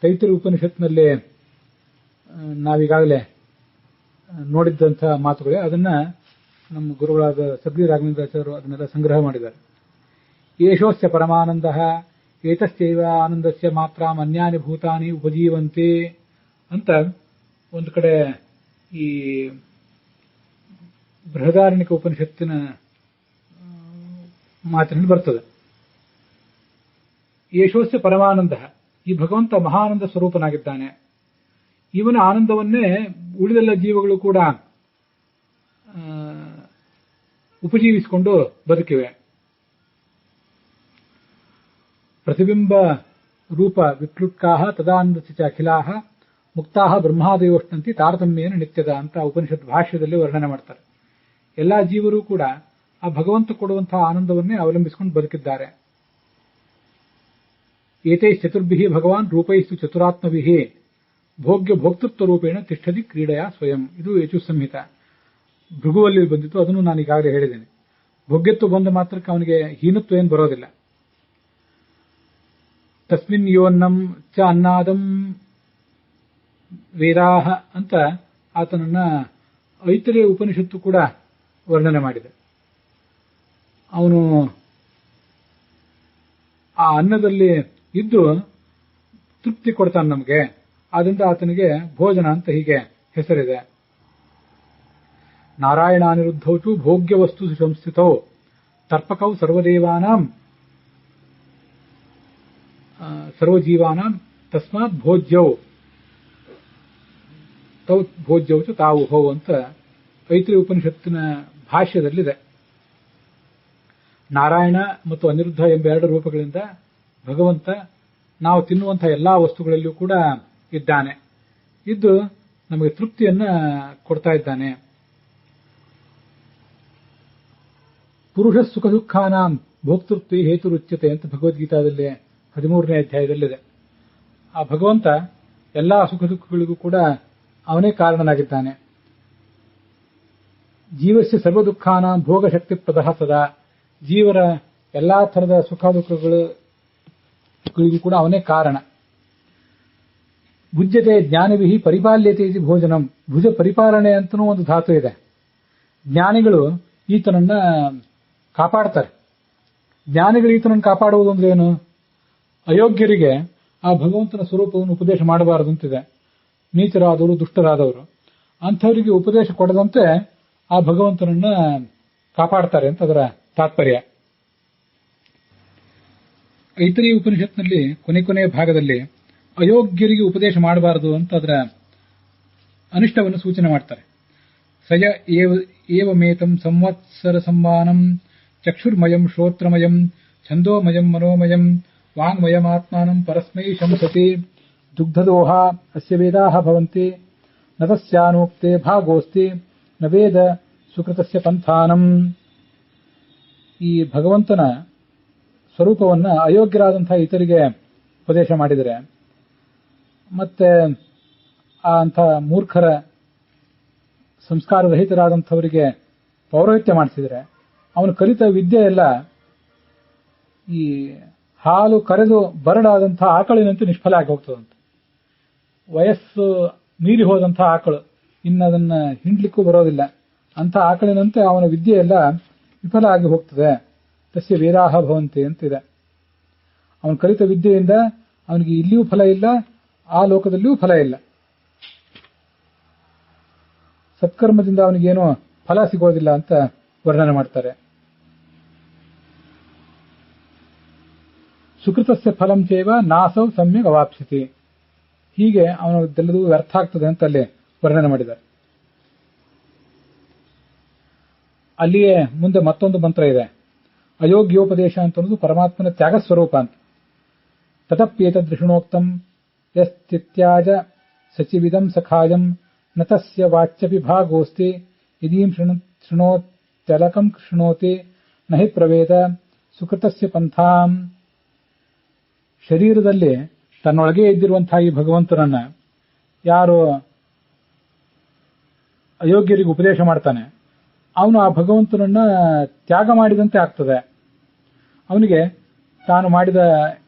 ತೈತ್ರಿಯ ಉಪನಿಷತ್ನಲ್ಲಿ ನಾವೀಗಾಗಲೇ ನೋಡಿದ್ದಂತಹ ಮಾತುಗಳೇ. ಅದನ್ನ ನಮ್ಮ ಗುರುಗಳಾದ ಸಬ್ರಿ ರಾಘವೇಂದ್ರಾಚಾರ್ಯರು ಅದನ್ನೆಲ್ಲ ಸಂಗ್ರಹ ಮಾಡಿದ್ದಾರೆ. ಏಷೋಸ್ಯ ಪರಮಾನಂದ ಏತಶ್ಚೈವ ಆನಂದಸ್ಯ ಮಾತ್ರ ಅನ್ಯಾನಿ ಭೂತಾನಿ ಉಪಜೀವಂತೆ ಅಂತ ಒಂದು ಕಡೆ ಈ ಬೃಹದಾರಣ್ಯಕ ಉಪನಿಷತ್ತಿನ ಮಾತಿನಲ್ಲಿ ಬರ್ತದೆ. ಯಶೋಸ್ಯ ಪರಮಾನಂದ, ಈ ಭಗವಂತ ಮಹಾನಂದ ಸ್ವರೂಪನಾಗಿದ್ದಾನೆ. ಇವನ ಆನಂದವನ್ನೇ ಉಳಿದೆಲ್ಲ ಜೀವಗಳು ಕೂಡ ಉಪಜೀವಿಸಿಕೊಂಡು ಬದುಕಿವೆ. ಪ್ರತಿಬಿಂಬ ರೂಪ ವಿಕ್ಲುಟ್ಕಾ ತದಾನಂದಸ್ಯ ಚ ಅಖಿಲಾಃ ಮುಕ್ತಾಃ ಬ್ರಹ್ಮಾದಯೋಷ್ಣಂತಿ ತಾರತಮ್ಯೇನ ನಿತ್ಯದ ಅಂತ ಉಪನಿಷತ್ ಭಾಷ್ಯದಲ್ಲಿ ವರ್ಣನೆ ಮಾಡ್ತಾರೆ. ಎಲ್ಲಾ ಜೀವರು ಕೂಡ ಆ ಭಗವಂತ ಕೊಡುವಂತಹ ಆನಂದವನ್ನೇ ಅವಲಂಬಿಸಿಕೊಂಡು ಬದುಕಿದ್ದಾರೆ. ಏತೈ ಚತುರ್ಭಿಃ ಭಗವಾನ್ ರೂಪೈಸ್ತು ಚತುರಾತ್ಮಭಿಃ ಭೋಗ್ಯ ಭೋಕ್ತೃತ್ವ ರೂಪೇಣ ತಿಷ್ಠತಿ ಕ್ರೀಡೆಯ ಸ್ವಯಂ. ಇದು ಯಜು ಸಂಹಿತ ಭೃಗುವಲ್ಲಿ ಬಂದಿತ್ತು. ಅದನ್ನು ನಾನು ಈಗಾಗಲೇ ಹೇಳಿದ್ದೇನೆ. ಭೋಗ್ಯತ್ವ ಬಂದ ಮಾತ್ರಕ್ಕೆ ಅವನಿಗೆ ಹೀನತ್ವ ಏನು ಬರೋದಿಲ್ಲ. ತಸ್ಮಿನ್ ಯೋನ್ನಂ ಚ ಅನ್ನಾದಂ ವೇದಾಹ ಅಂತ ಆತನನ್ನ ಐತರೇಯ ಉಪನಿಷತ್ತು ಕೂಡ ವರ್ಣನೆ ಮಾಡಿದೆ. ಅವನು ಆ ಅನ್ನದಲ್ಲಿ ಇದ್ದು ತೃಪ್ತಿ ಕೊಡ್ತಾನೆ ನಮಗೆ, ಆದ್ರಿಂದ ಆತನಿಗೆ ಭೋಜನ ಅಂತ ಹೀಗೆ ಹೆಸರಿದೆ. ನಾರಾಯಣಾನಿರುದ್ಧೌಚು ಭೋಗ್ಯ ವಸ್ತು ಸಂಸ್ಥಿತೌ ತರ್ಪಕೌ ಸರ್ವಜೀವಾನಾಂ ತಸ್ಮಾತ್ ಭೋಜ್ಯೌ ತೌ ಭೋಜ್ಯೌಚು ತಾವು ಹೋ ಅಂತ ಐತ್ರೇಯ ಉಪನಿಷತ್ತಿನ ಭಾಷ್ಯದಲ್ಲಿದೆ. ನಾರಾಯಣ ಮತ್ತು ಅನಿರುದ್ಧ ಎಂಬ ಎರಡು ರೂಪಗಳಿಂದ ಭಗವಂತ ನಾವು ತಿನ್ನುವಂತಹ ಎಲ್ಲಾ ವಸ್ತುಗಳಲ್ಲಿಯೂ ಕೂಡ ಇದ್ದಾನೆ. ಇದ್ದು ನಮಗೆ ತೃಪ್ತಿಯನ್ನ ಕೊಡ್ತಾ ಇದ್ದಾನೆ. ಪುರುಷ ಸುಖ ದುಃಖಾನಾಂ ಭೋಕ್ತೃತ್ವ ಹೇತುರುಚ್ಯತೆ ಅಂತ ಭಗವದ್ಗೀತಾದಲ್ಲಿ 13ನೇ ಅಧ್ಯಾಯದಲ್ಲಿದೆ. ಆ ಭಗವಂತ ಎಲ್ಲಾ ಸುಖ ದುಃಖಗಳಿಗೂ ಕೂಡ ಅವನೇ ಕಾರಣನಾಗಿದ್ದಾನೆ. ಜೀವಸ್ಯ ಸರ್ವ ದುಃಖಾನಾಂ ಭೋಗ ಶಕ್ತಿ ಪ್ರದಃ ಸದಾ, ಜೀವರ ಎಲ್ಲಾ ಥರದ ಸುಖ ದುಃಖಗಳಿಗೂ ಕೂಡ ಅವನೇ ಕಾರಣ. ಭುಜ್ಯತೆ ಜ್ಞಾನಿಭಿಃ ಪರಿಪಾಲ್ಯತೆ ಇತಿ ಭೋಜನಂ, ಭುಜ ಪರಿಪಾಲನೆ ಅಂತನೂ ಒಂದು ಧಾತು ಇದೆ. ಜ್ಞಾನಿಗಳು ಈತನನ್ನ ಕಾಪಾಡ್ತಾರೆ. ಜ್ಞಾನಿಗಳು ಈತನನ್ನು ಕಾಪಾಡುವುದು ಅಂದ್ರೆ ಏನು? ಅಯೋಗ್ಯರಿಗೆ ಆ ಭಗವಂತನ ಸ್ವರೂಪವನ್ನು ಉಪದೇಶ ಮಾಡಬಾರದು ಅಂತಿದೆ. ನೀಚರಾದವರು, ದುಷ್ಟರಾದವರು ಅಂಥವರಿಗೆ ಉಪದೇಶ ಕೊಡದಂತೆ ಆ ಭಗವಂತನನ್ನ ಕಾಪಾಡ್ತಾರೆ ಅಂತ ಅದರ ತಾತ್ಪರ್ಯ. ಐತರೇಯ ಉಪನಿಷತ್ನಲ್ಲಿ ಕೊನೆಯ ಭಾಗದಲ್ಲಿ ಅಯೋಗ್ಯರಿಗೆ ಉಪದೇಶ ಮಾಡಬಾರದು ಅಂತ ಅದರ ಅನಿಷ್ಟವನ್ನು ಸೂಚನೆ ಮಾಡ್ತಾರೆ. ಸಯ ಏವಮೇತಂ ಸಂವತ್ಸರ ಸಂವಾನಂ ಚಕ್ಷುರ್ಮಯಂ ಶ್ರೋತ್ರಮಯಂ ಛಂದೋಮಯಂ ಮನೋಮಯಂ ವಾಂಗ್ಮಯಮಾತ್ಮಾನಂ ಪರಸ್ಮೈ ಶಂಸತಿ ದುಗ್ಧದೋಹ ಅಸ್ಯ ವೇದಾಃ ಭವಂತಿ ನ ತಸ್ಯಾನೋಕ್ತೆ ಭಾಗೋಸ್ತಿ ನ ವೇದ ಸುಕೃತಸ್ಯ ಪಂಥಾನಂ. ಈ ಭಗವಂತನ ಸ್ವರೂಪವನ್ನ ಅಯೋಗ್ಯರಾದಂತಹ ಇತರಿಗೆ ಉಪದೇಶ ಮಾಡಿದರೆ, ಮತ್ತೆ ಆ ಅಂಥ ಮೂರ್ಖರ ಸಂಸ್ಕಾರರಹಿತರಾದಂಥವರಿಗೆ ಪೌರೋಹಿತ್ಯ ಮಾಡಿಸಿದರೆ, ಅವನು ಕಲಿತ ವಿದ್ಯೆ ಎಲ್ಲ ಈ ಹಾಲು ಕರೆದು ಬರಡಾದಂತಹ ಆಕಳಿನಂತೆ ನಿಷ್ಫಲ ಆಗಿ ಹೋಗ್ತದಂತೆ. ವಯಸ್ಸು ಮೀರಿ ಹೋದಂತಹ ಆಕಳು, ಇನ್ನದನ್ನ ಹಿಂಡ್ಲಿಕ್ಕೂ ಬರೋದಿಲ್ಲ. ಅಂಥ ಆಕಳಿನಂತೆ ಅವನ ವಿದ್ಯೆ ಎಲ್ಲ ವಿಫಲ ಆಗಿ ಹೋಗ್ತದೆ. ತಸ್ಯ ವೇದಾಃ ಭವಂತಿ ಅಂತಿದೆ. ಅವನು ಕಲಿತ ವಿದ್ಯೆಯಿಂದ ಅವನಿಗೆ ಇಲ್ಲಿಯೂ ಫಲ ಇಲ್ಲ, ಆ ಲೋಕದಲ್ಲಿಯೂ ಫಲ ಇಲ್ಲ. ಸತ್ಕರ್ಮದಿಂದ ಅವನಿಗೇನೋ ಫಲ ಸಿಗೋದಿಲ್ಲ ಅಂತ ವರ್ಣನೆ ಮಾಡ್ತಾರೆ. ಸುಕೃತಸ್ಯ ಫಲಂ ಚೇವ ನಾಸೌ ಸಮ್ಯಕ್ ಅವಾಪ್ಸ್ಯತಿ. ಹೀಗೆ ಅವನದೆಲ್ಲದೂ ವ್ಯರ್ಥ ಆಗ್ತದೆ ಅಂತ ಅಲ್ಲಿ ವರ್ಣನೆ ಮಾಡಿದ್ದಾರೆ. ಅಲ್ಲಿಯೇ ಮುಂದೆ ಮತ್ತೊಂದು ಮಂತ್ರ ಇದೆ. ಅಯೋಗ್ಯೋಪದೇಶ ಅಂತ ಅನ್ನೋದು ಪರಮಾತ್ಮನ ತ್ಯಾಗ ಸ್ವರೂಪ ಅಂತ. ತತಪ್ಯೇತದೃಷಣೋಕ್ತಂ ಯಸ್ತ್ಯಾಜ ಸಚಿವಿದಂ ಸಖಾಯಂ ನ ತಸ್ಯ ವಾಚ್ಯಪಿ ಭಾಗೋಸ್ತಿ ಇದೀಂ ಶೃಣೋತ್ಯಲಕಂ ಶೃಣೋತಿ ನಹಿ ಪ್ರವೇದ ಸುಕೃತಸ್ಯ ಪಂಥಾಂ. ಶರೀರದಲ್ಲಿ ತನ್ನೊಳಗೆ ಇದ್ದಿರುವಂತಹ ಈ ಭಗವಂತನನ್ನ ಯಾರು ಅಯೋಗ್ಯರಿಗೆ ಉಪದೇಶ ಮಾಡ್ತಾನೆ, ಅವನು ಆ ಭಗವಂತನನ್ನ ತ್ಯಾಗ ಮಾಡಿದಂತೆ ಆಗ್ತದೆ. ಅವನಿಗೆ ತಾನು ಮಾಡಿದ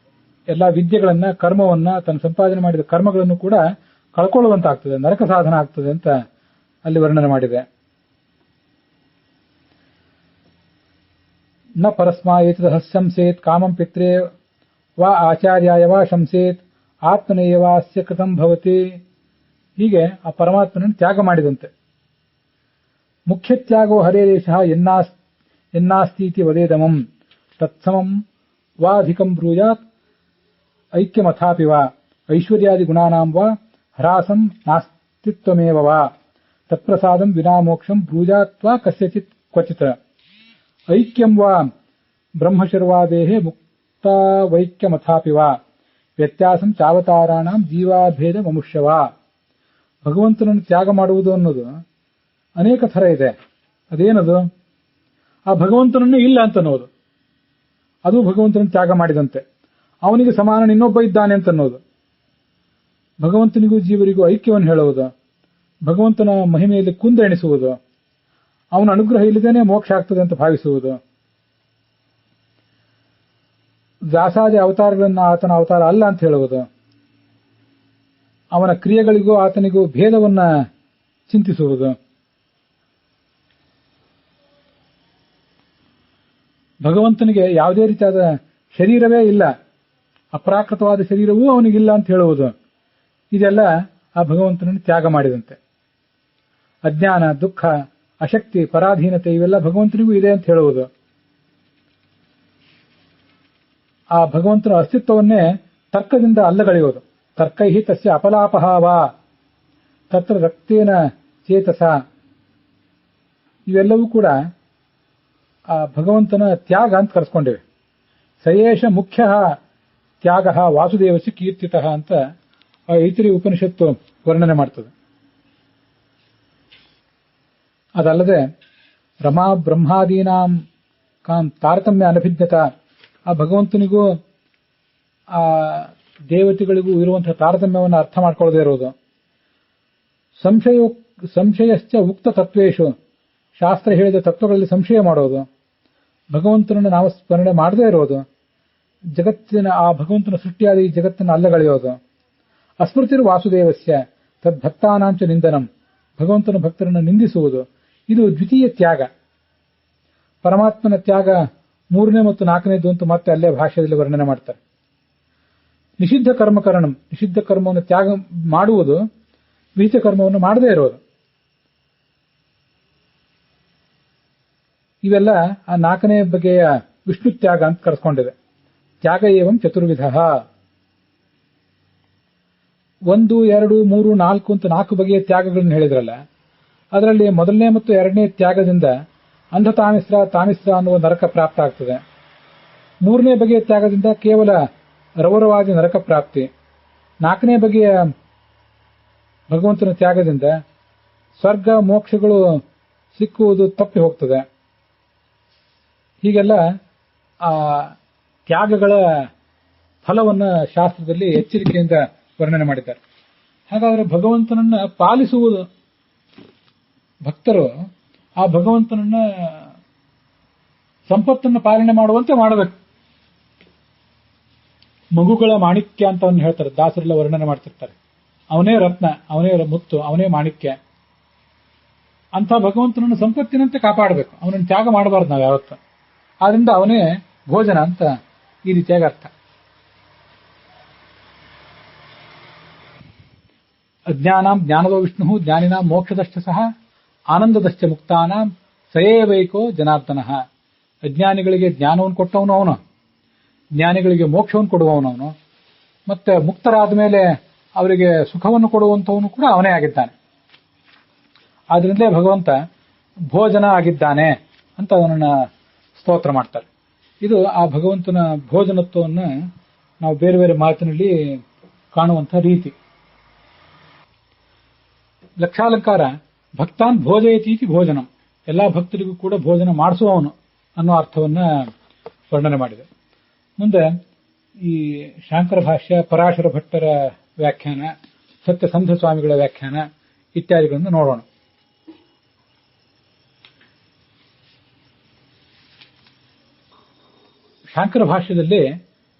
ಎಲ್ಲಾ ವಿದ್ಯೆಗಳನ್ನ, ಕರ್ಮವನ್ನ, ತಾನು ಸಂಪಾದನೆ ಮಾಡಿದ ಕರ್ಮಗಳನ್ನು ಕೂಡ ಕಳ್ಕೊಳ್ಳುವಂತಾಗ್ತದೆ, ನರಕ ಸಾಧನ ಆಗ್ತದೆ ಅಂತ ಅಲ್ಲಿ ವರ್ಣನೆ ಮಾಡಿದೆ. ನ ಪರಸ್ಮಾ ಏತದ ಶಂಸೇತ್ ಕಾಮಂ ಪಿತ್ರೆ ವಾ ಆಚಾರ್ಯಾಯ ವಾ ಶಂಸೇತ್ ಆತ್ಮನೇಯವಾಸ್ಯ ಕೃತಂ ಭವತಿ. ಹೀಗೆ ಆ ಪರಮಾತ್ಮನನ್ನು ತ್ಯಾಗ ಮಾಡಿದಂತೆ. ಮುಖ್ಯ ತ್ಯಾಗೋ ಹರೇರೇಶ ಎನ್ನಾಸ್ತೀತಿ ವದೇದಮಂ ತತ್ಸಮಂ ವಾಧಿಕಂ ಬ್ರೂಯಾತ್ ಐಕ್ಯಮಥಾಪಿ ವಾ ಐಶ್ವರ್ಯಾದಿ ಗುಣಾನಾಂ ವಾ ಹ್ರಾಸಂ ನಾಸ್ತಿತ್ವಮೇವ ವಾ ತತ್ಪ್ರಸಾದಂ ವಿನಾ ಮೋಕ್ಷಂ ಬ್ರೂಯಾತ್ ವಾ ಕಸ್ಯಚಿತ್ ಕ್ವಚಿತ್ ಐಕ್ಯಂ ವಾ ಬ್ರಹ್ಮಶರ್ವಾದೇಹ ಮುಕ್ತಾವೈಕ್ಯಮಥಾಪಿ ವಾ ವ್ಯತ್ಯಾಸಂ ಚಾವತಾರಾಣಾಂ ಜೀವಾಭೇದ ಮಮುಷ್ಯವ. ಭಗವಂತನನ್ನು ತ್ಯಾಗ ಮಾಡುವುದು ಅನ್ನೋದು ಅನೇಕ ಥರ ಇದೆ. ಅದೇನದು? ಆ ಭಗವಂತನನ್ನೇ ಇಲ್ಲ ಅಂತ ಅನ್ನೋದು, ಅದು ಭಗವಂತನನ್ನು ತ್ಯಾಗ ಮಾಡಿದಂತೆ. ಅವನಿಗೆ ಸಮಾನ ಇನ್ನೊಬ್ಬ ಇದ್ದಾನೆ ಅಂತ ಅನ್ನೋದು, ಭಗವಂತನಿಗೂ ಜೀವರಿಗೂ ಐಕ್ಯವನ್ನು ಹೇಳುವುದು, ಭಗವಂತನ ಮಹಿಮೆಯಲ್ಲಿ ಕುಂದೆಣಿಸುವುದು, ಅವನ ಅನುಗ್ರಹ ಇಲ್ಲದೇನೆ ಮೋಕ್ಷ ಆಗ್ತದೆ ಅಂತ ಭಾವಿಸುವುದು, ವ್ಯಾಸಾದಿ ಅವತಾರಗಳನ್ನ ಆತನ ಅವತಾರ ಅಲ್ಲ ಅಂತ ಹೇಳುವುದು, ಅವನ ಕ್ರಿಯೆಗಳಿಗೂ ಆತನಿಗೂ ಭೇದವನ್ನ ಚಿಂತಿಸುವುದು, ಭಗವಂತನಿಗೆ ಯಾವುದೇ ರೀತಿಯಾದ ಶರೀರವೇ ಇಲ್ಲ, ಅಪ್ರಾಕೃತವಾದ ಶರೀರವೂ ಅವನಿಗಿಲ್ಲ ಅಂತ ಹೇಳುವುದು, ಇದೆಲ್ಲ ಆ ಭಗವಂತನನ್ನು ತ್ಯಾಗ ಮಾಡಿದಂತೆ. ಅಜ್ಞಾನ, ದುಃಖ, ಅಶಕ್ತಿ, ಪರಾಧೀನತೆ ಇವೆಲ್ಲ ಭಗವಂತನಿಗೂ ಇದೆ ಅಂತ ಹೇಳುವುದು, ಆ ಭಗವಂತನ ಅಸ್ತಿತ್ವವನ್ನೇ ತರ್ಕದಿಂದ ಅಲ್ಲಗಳೆಯುವುದು. ತರ್ಕೈಹಿ ತಸ್ಯ ಅಪಲಾಪಹಾವ ತತ್ರ ರಕ್ತೇನ ಚೇತಸ, ಇವೆಲ್ಲವೂ ಕೂಡ ಆ ಭಗವಂತನ ತ್ಯಾಗ ಅಂತ ಕರೆಸ್ಕೊಂಡಿವೆ. ಸಯೇಷ ಮುಖ್ಯ ತ್ಯಾಗ ವಾಸುದೇವಸ್ಯ ಕೀರ್ತಿತ ಅಂತ ಐತಿರಿ ಉಪನಿಷತ್ತು ವರ್ಣನೆ ಮಾಡ್ತದೆ. ಅದಲ್ಲದೆ ರಮಾ ಬ್ರಹ್ಮಾದೀನಾಂ ಕಾಂ ತಾರತಮ್ಯ ಅನಭಿಜ್ಞತ, ಆ ಭಗವಂತನಿಗೂ ಆ ದೇವತೆಗಳಿಗೂ ಇರುವಂತಹ ತಾರತಮ್ಯವನ್ನು ಅರ್ಥ ಮಾಡ್ಕೊಳ್ಳದೇ ಇರೋದು. ಸಂಶಯಶ್ಚ ಉಕ್ತ ತತ್ವೇಶು, ಶಾಸ್ತ್ರ ಹೇಳಿದ ತತ್ವಗಳಲ್ಲಿ ಸಂಶಯ ಮಾಡೋದು, ಭಗವಂತನನ್ನು ನಾಮಸ್ಮರಣೆ ಮಾಡದೇ ಇರೋದು, ಜಗತ್ತಿನ ಆ ಭಗವಂತನ ಸೃಷ್ಟಿಯಾದ ಈ ಜಗತ್ತನ್ನು ಅಲ್ಲಗಳೆಯೋದು. ಅಸ್ಮೃತಿರು ವಾಸುದೇವಸ್ಯ ತದ್ಭಕ್ತಾನಾಂಚ ನಿಂದನಂ, ಭಗವಂತನ ಭಕ್ತರನ್ನು ನಿಂದಿಸುವುದು, ಇದು ದ್ವಿತೀಯ ತ್ಯಾಗ. ಪರಮಾತ್ಮನ ತ್ಯಾಗ ಮೂರನೇ ಮತ್ತು ನಾಲ್ಕನೇದು ಅಂತ ಮತ್ತೆ ಅಲ್ಲೇ ಭಾಷೆಯಲ್ಲಿ ವರ್ಣನೆ ಮಾಡ್ತಾರೆ. ನಿಷಿದ್ಧ ಕರ್ಮಕರಣಂ, ನಿಷಿದ್ಧ ಕರ್ಮವನ್ನು ತ್ಯಾಗ ಮಾಡುವುದು, ವಿಹಿತ ಕರ್ಮವನ್ನು ಮಾಡದೇ ಇರೋದು, ಇವೆಲ್ಲ ಆ ನಾಲ್ಕನೇ ಬಗೆಯ ವಿಷ್ಣು ತ್ಯಾಗ ಅಂತ ಕರೆಸ್ಕೊಂಡಿದೆ. ತ್ಯಾಗ ಏವಂ ಚತುರ್ವಿಧ, 1, 2, 3, 4 ಅಂತ 4 ಬಗೆಯ ತ್ಯಾಗಗಳನ್ನು ಹೇಳಿದ್ರಲ್ಲ, ಅದರಲ್ಲಿ ಮೊದಲನೇ ಮತ್ತು ಎರಡನೇ ತ್ಯಾಗದಿಂದ ಅಂಧತಾಮಿಸ್ರ ತಾಮಿಸ್ರ ಅನ್ನುವ ನರಕ ಪ್ರಾಪ್ತ ಆಗ್ತದೆ. 3ನೇ ಬಗೆಯ ತ್ಯಾಗದಿಂದ ಕೇವಲ ರೌರವಾದಿ ನರಕ ಪ್ರಾಪ್ತಿ. 4ನೇ ಬಗೆಯ ಭಗವಂತನ ತ್ಯಾಗದಿಂದ ಸ್ವರ್ಗ ಮೋಕ್ಷಗಳು ಸಿಕ್ಕುವುದು ತಪ್ಪಿ ಹೋಗ್ತದೆ. ಹೀಗೆಲ್ಲ ಆ ತ್ಯಾಗಗಳ ಫಲವನ್ನು ಶಾಸ್ತ್ರದಲ್ಲಿ ಎಚ್ಚರಿಕೆಯಿಂದ ವರ್ಣನೆ ಮಾಡಿದ್ದಾರೆ. ಹಾಗಾದರೆ ಭಗವಂತನನ್ನ ಪಾಲಿಸುವುದು, ಭಕ್ತರು ಆ ಭಗವಂತನನ್ನ ಸಂಪತ್ತನ್ನು ಪಾಲನೆ ಮಾಡುವಂತೆ ಮಾಡಬೇಕು. ಮಗುಗಳ ಮಾಣಿಕ್ಯ ಅಂತ ಅವನು ಹೇಳ್ತಾರೆ, ದಾಸರೆಲ್ಲ ವರ್ಣನೆ ಮಾಡ್ತಿರ್ತಾರೆ. ಅವನೇ ರತ್ನ, ಅವನೇ ಮುತ್ತು, ಅವನೇ ಮಾಣಿಕ್ಯ. ಅಂತ ಭಗವಂತನನ್ನು ಸಂಪತ್ತಿನಂತೆ ಕಾಪಾಡಬೇಕು, ಅವನನ್ನು ತ್ಯಾಗ ಮಾಡಬಾರ್ದು ನಾವು ಯಾವತ್ತು. ಆದ್ರಿಂದ ಅವನೇ ಭೋಜನ ಅಂತ ಈ ರೀತಿಯಾಗಿ ಅರ್ಥ. ಅಜ್ಞಾನಾಂ ಜ್ಞಾನದೋ ವಿಷ್ಣು ಜ್ಞಾನಿನಾಂ ಮೋಕ್ಷದಶ್ಚ ಸಹ ಆನಂದದಶ್ಚ ಮುಕ್ತಾನಾಂ ಸಯೇವೈಕೋ ಜನಾರ್ದನಃ. ಅಜ್ಞಾನಿಗಳಿಗೆ ಜ್ಞಾನವನ್ನು ಕೊಟ್ಟವನು ಅವನು, ಜ್ಞಾನಿಗಳಿಗೆ ಮೋಕ್ಷವನ್ನು ಕೊಡುವವನವನು, ಮತ್ತೆ ಮುಕ್ತರಾದ ಮೇಲೆ ಅವರಿಗೆ ಸುಖವನ್ನು ಕೊಡುವಂಥವನು ಕೂಡ ಅವನೇ ಆಗಿದ್ದಾನೆ. ಆದ್ರಿಂದಲೇ ಭಗವಂತ ಭೋಜನ ಆಗಿದ್ದಾನೆ ಅಂತ ಅವನನ್ನ ಸ್ತೋತ್ರ ಮಾಡ್ತಾರೆ. ಇದು ಆ ಭಗವಂತನ ಭೋಜನತ್ವವನ್ನು ನಾವು ಬೇರೆ ಬೇರೆ ಮಾತಿನಲ್ಲಿ ಕಾಣುವಂತಹ ರೀತಿ. ಲಕ್ಷಾಲಂಕಾರ ಭಕ್ತಾನ್ ಭೋಜಯತೀತಿ ಭೋಜನಂ, ಎಲ್ಲಾ ಭಕ್ತರಿಗೂ ಕೂಡ ಭೋಜನ ಮಾಡಿಸುವವನು ಅನ್ನೋ ಅರ್ಥವನ್ನ ವರ್ಣನೆ ಮಾಡಿದೆ. ಮುಂದೆ ಈ ಶಾಂಕರ ಭಾಷ್ಯ, ಪರಾಶರ ಭಟ್ಟರ ವ್ಯಾಖ್ಯಾನ, ಸತ್ಯಸಂಧ ಸ್ವಾಮಿಗಳ ವ್ಯಾಖ್ಯಾನ ಇತ್ಯಾದಿಗಳನ್ನು ನೋಡೋಣ. ಶಾಂಕರ ಭಾಷ್ಯದಲ್ಲಿ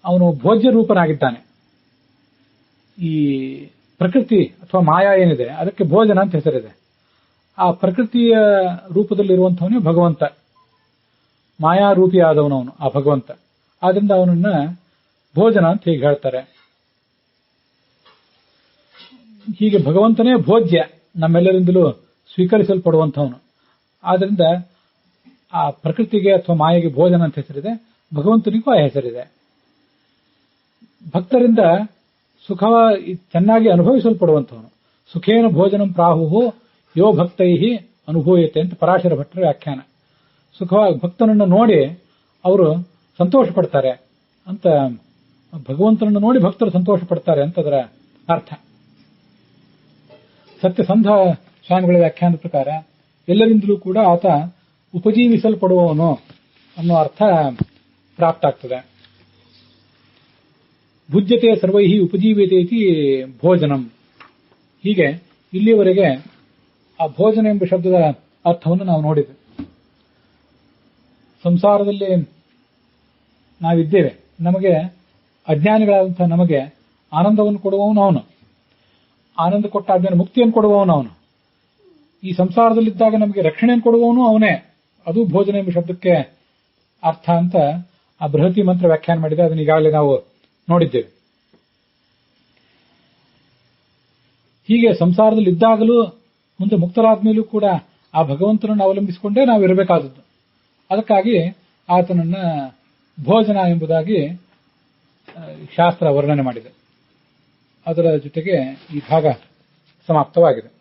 ಅವನು ಭೋಜ್ಯ ರೂಪನಾಗಿದ್ದಾನೆ. ಈ ಪ್ರಕೃತಿ ಅಥವಾ ಮಾಯಾ ಏನಿದೆ ಅದಕ್ಕೆ ಭೋಜನ ಅಂತ ಹೆಸರಿದೆ. ಆ ಪ್ರಕೃತಿಯ ರೂಪದಲ್ಲಿರುವಂಥವನೇ ಭಗವಂತ, ಮಾಯಾರೂಪಿಯಾದವನವನು ಆ ಭಗವಂತ. ಆದ್ರಿಂದ ಅವನನ್ನ ಭೋಜನ ಅಂತ ಹೀಗೆ ಹೇಳ್ತಾರೆ. ಹೀಗೆ ಭಗವಂತನೇ ಭೋಜ್ಯ, ನಮ್ಮೆಲ್ಲರಿಂದಲೂ ಸ್ವೀಕರಿಸಲ್ಪಡುವಂಥವನು. ಆದ್ದರಿಂದ ಆ ಪ್ರಕೃತಿಗೆ ಅಥವಾ ಮಾಯೆಗೆ ಭೋಜನ ಅಂತ ಹೆಸರಿದೆ, ಭಗವಂತನಿಗೂ ಆ ಹೆಸರಿದೆ. ಭಕ್ತರಿಂದ ಸುಖ ಚೆನ್ನಾಗಿ ಅನುಭವಿಸಲ್ಪಡುವಂಥವನು. ಸುಖೇನ ಭೋಜನಂ ಪ್ರಾಹುಹು ಯೋ ಭಕ್ತೈ ಅನುಭೂಯತೆ ಅಂತ ಪರಾಶರ ಭಟ್ಟರ ವ್ಯಾಖ್ಯಾನ. ಸುಖವಾಗಿ ಭಕ್ತನನ್ನು ನೋಡಿ ಅವರು ಸಂತೋಷ ಪಡ್ತಾರೆ ಅಂತ, ಭಗವಂತನನ್ನು ನೋಡಿ ಭಕ್ತರು ಸಂತೋಷ ಪಡ್ತಾರೆ ಅಂತ ಅದರ ಅರ್ಥ. ಸತ್ಯಸಂಧ ಸ್ವಾಮಿಗಳ ವ್ಯಾಖ್ಯಾನದ ಪ್ರಕಾರ ಎಲ್ಲರಿಂದಲೂ ಕೂಡ ಆತ ಉಪಜೀವಿಸಲ್ಪಡುವವನು ಅನ್ನೋ ಅರ್ಥ ಪ್ರಾಪ್ತ ಆಗ್ತದೆ. ಭುಜ್ಯತೆ ಸರ್ವೈ ಉಪಜೀವ್ಯತೆ ಇತಿ ಭೋಜನಂ. ಹೀಗೆ ಇಲ್ಲಿಯವರೆಗೆ ಆ ಭೋಜನ ಎಂಬ ಶಬ್ದದ ಅರ್ಥವನ್ನು ನಾವು ನೋಡಿದ್ವಿ. ಸಂಸಾರದಲ್ಲಿ ನಾವಿದ್ದೇವೆ, ನಮಗೆ ಅಜ್ಞಾನಿಗಳಾದಂತಹ ನಮಗೆ ಆನಂದವನ್ನು ಕೊಡುವವನು ಅವನು, ಆನಂದ ಕೊಟ್ಟ ಆದ್ಮೇಲೆ ಮುಕ್ತಿಯನ್ನು ಕೊಡುವವನು ಅವನು. ಈ ಸಂಸಾರದಲ್ಲಿದ್ದಾಗ ನಮಗೆ ರಕ್ಷಣೆಯನ್ನು ಕೊಡುವವನು ಅವನೇ. ಅದು ಭೋಜನ ಎಂಬ ಶಬ್ದಕ್ಕೆ ಅರ್ಥ ಅಂತ ಆ ಬೃಹತಿ ಮಂತ್ರ ವ್ಯಾಖ್ಯಾನ ಮಾಡಿದೆ. ಅದನ್ನ ಈಗಾಗಲೇ ನಾವು ನೋಡಿದ್ದೇವೆ. ಹೀಗೆ ಸಂಸಾರದಲ್ಲಿದ್ದಾಗಲೂ ಮುಂದೆ ಮುಕ್ತರಾದ್ಮೇಲೂ ಕೂಡ ಆ ಭಗವಂತನನ್ನು ಅವಲಂಬಿಸಿಕೊಂಡೇ ನಾವು ಇರಬೇಕಾದದ್ದು. ಅದಕ್ಕಾಗಿ ಆತನನ್ನ ಭೋಜನ ಎಂಬುದಾಗಿ ಶಾಸ್ತ್ರ ವರ್ಣನೆ ಮಾಡಿದೆ. ಅದರ ಜೊತೆಗೆ ಈ ಭಾಗ ಸಮಾಪ್ತವಾಗಿದೆ.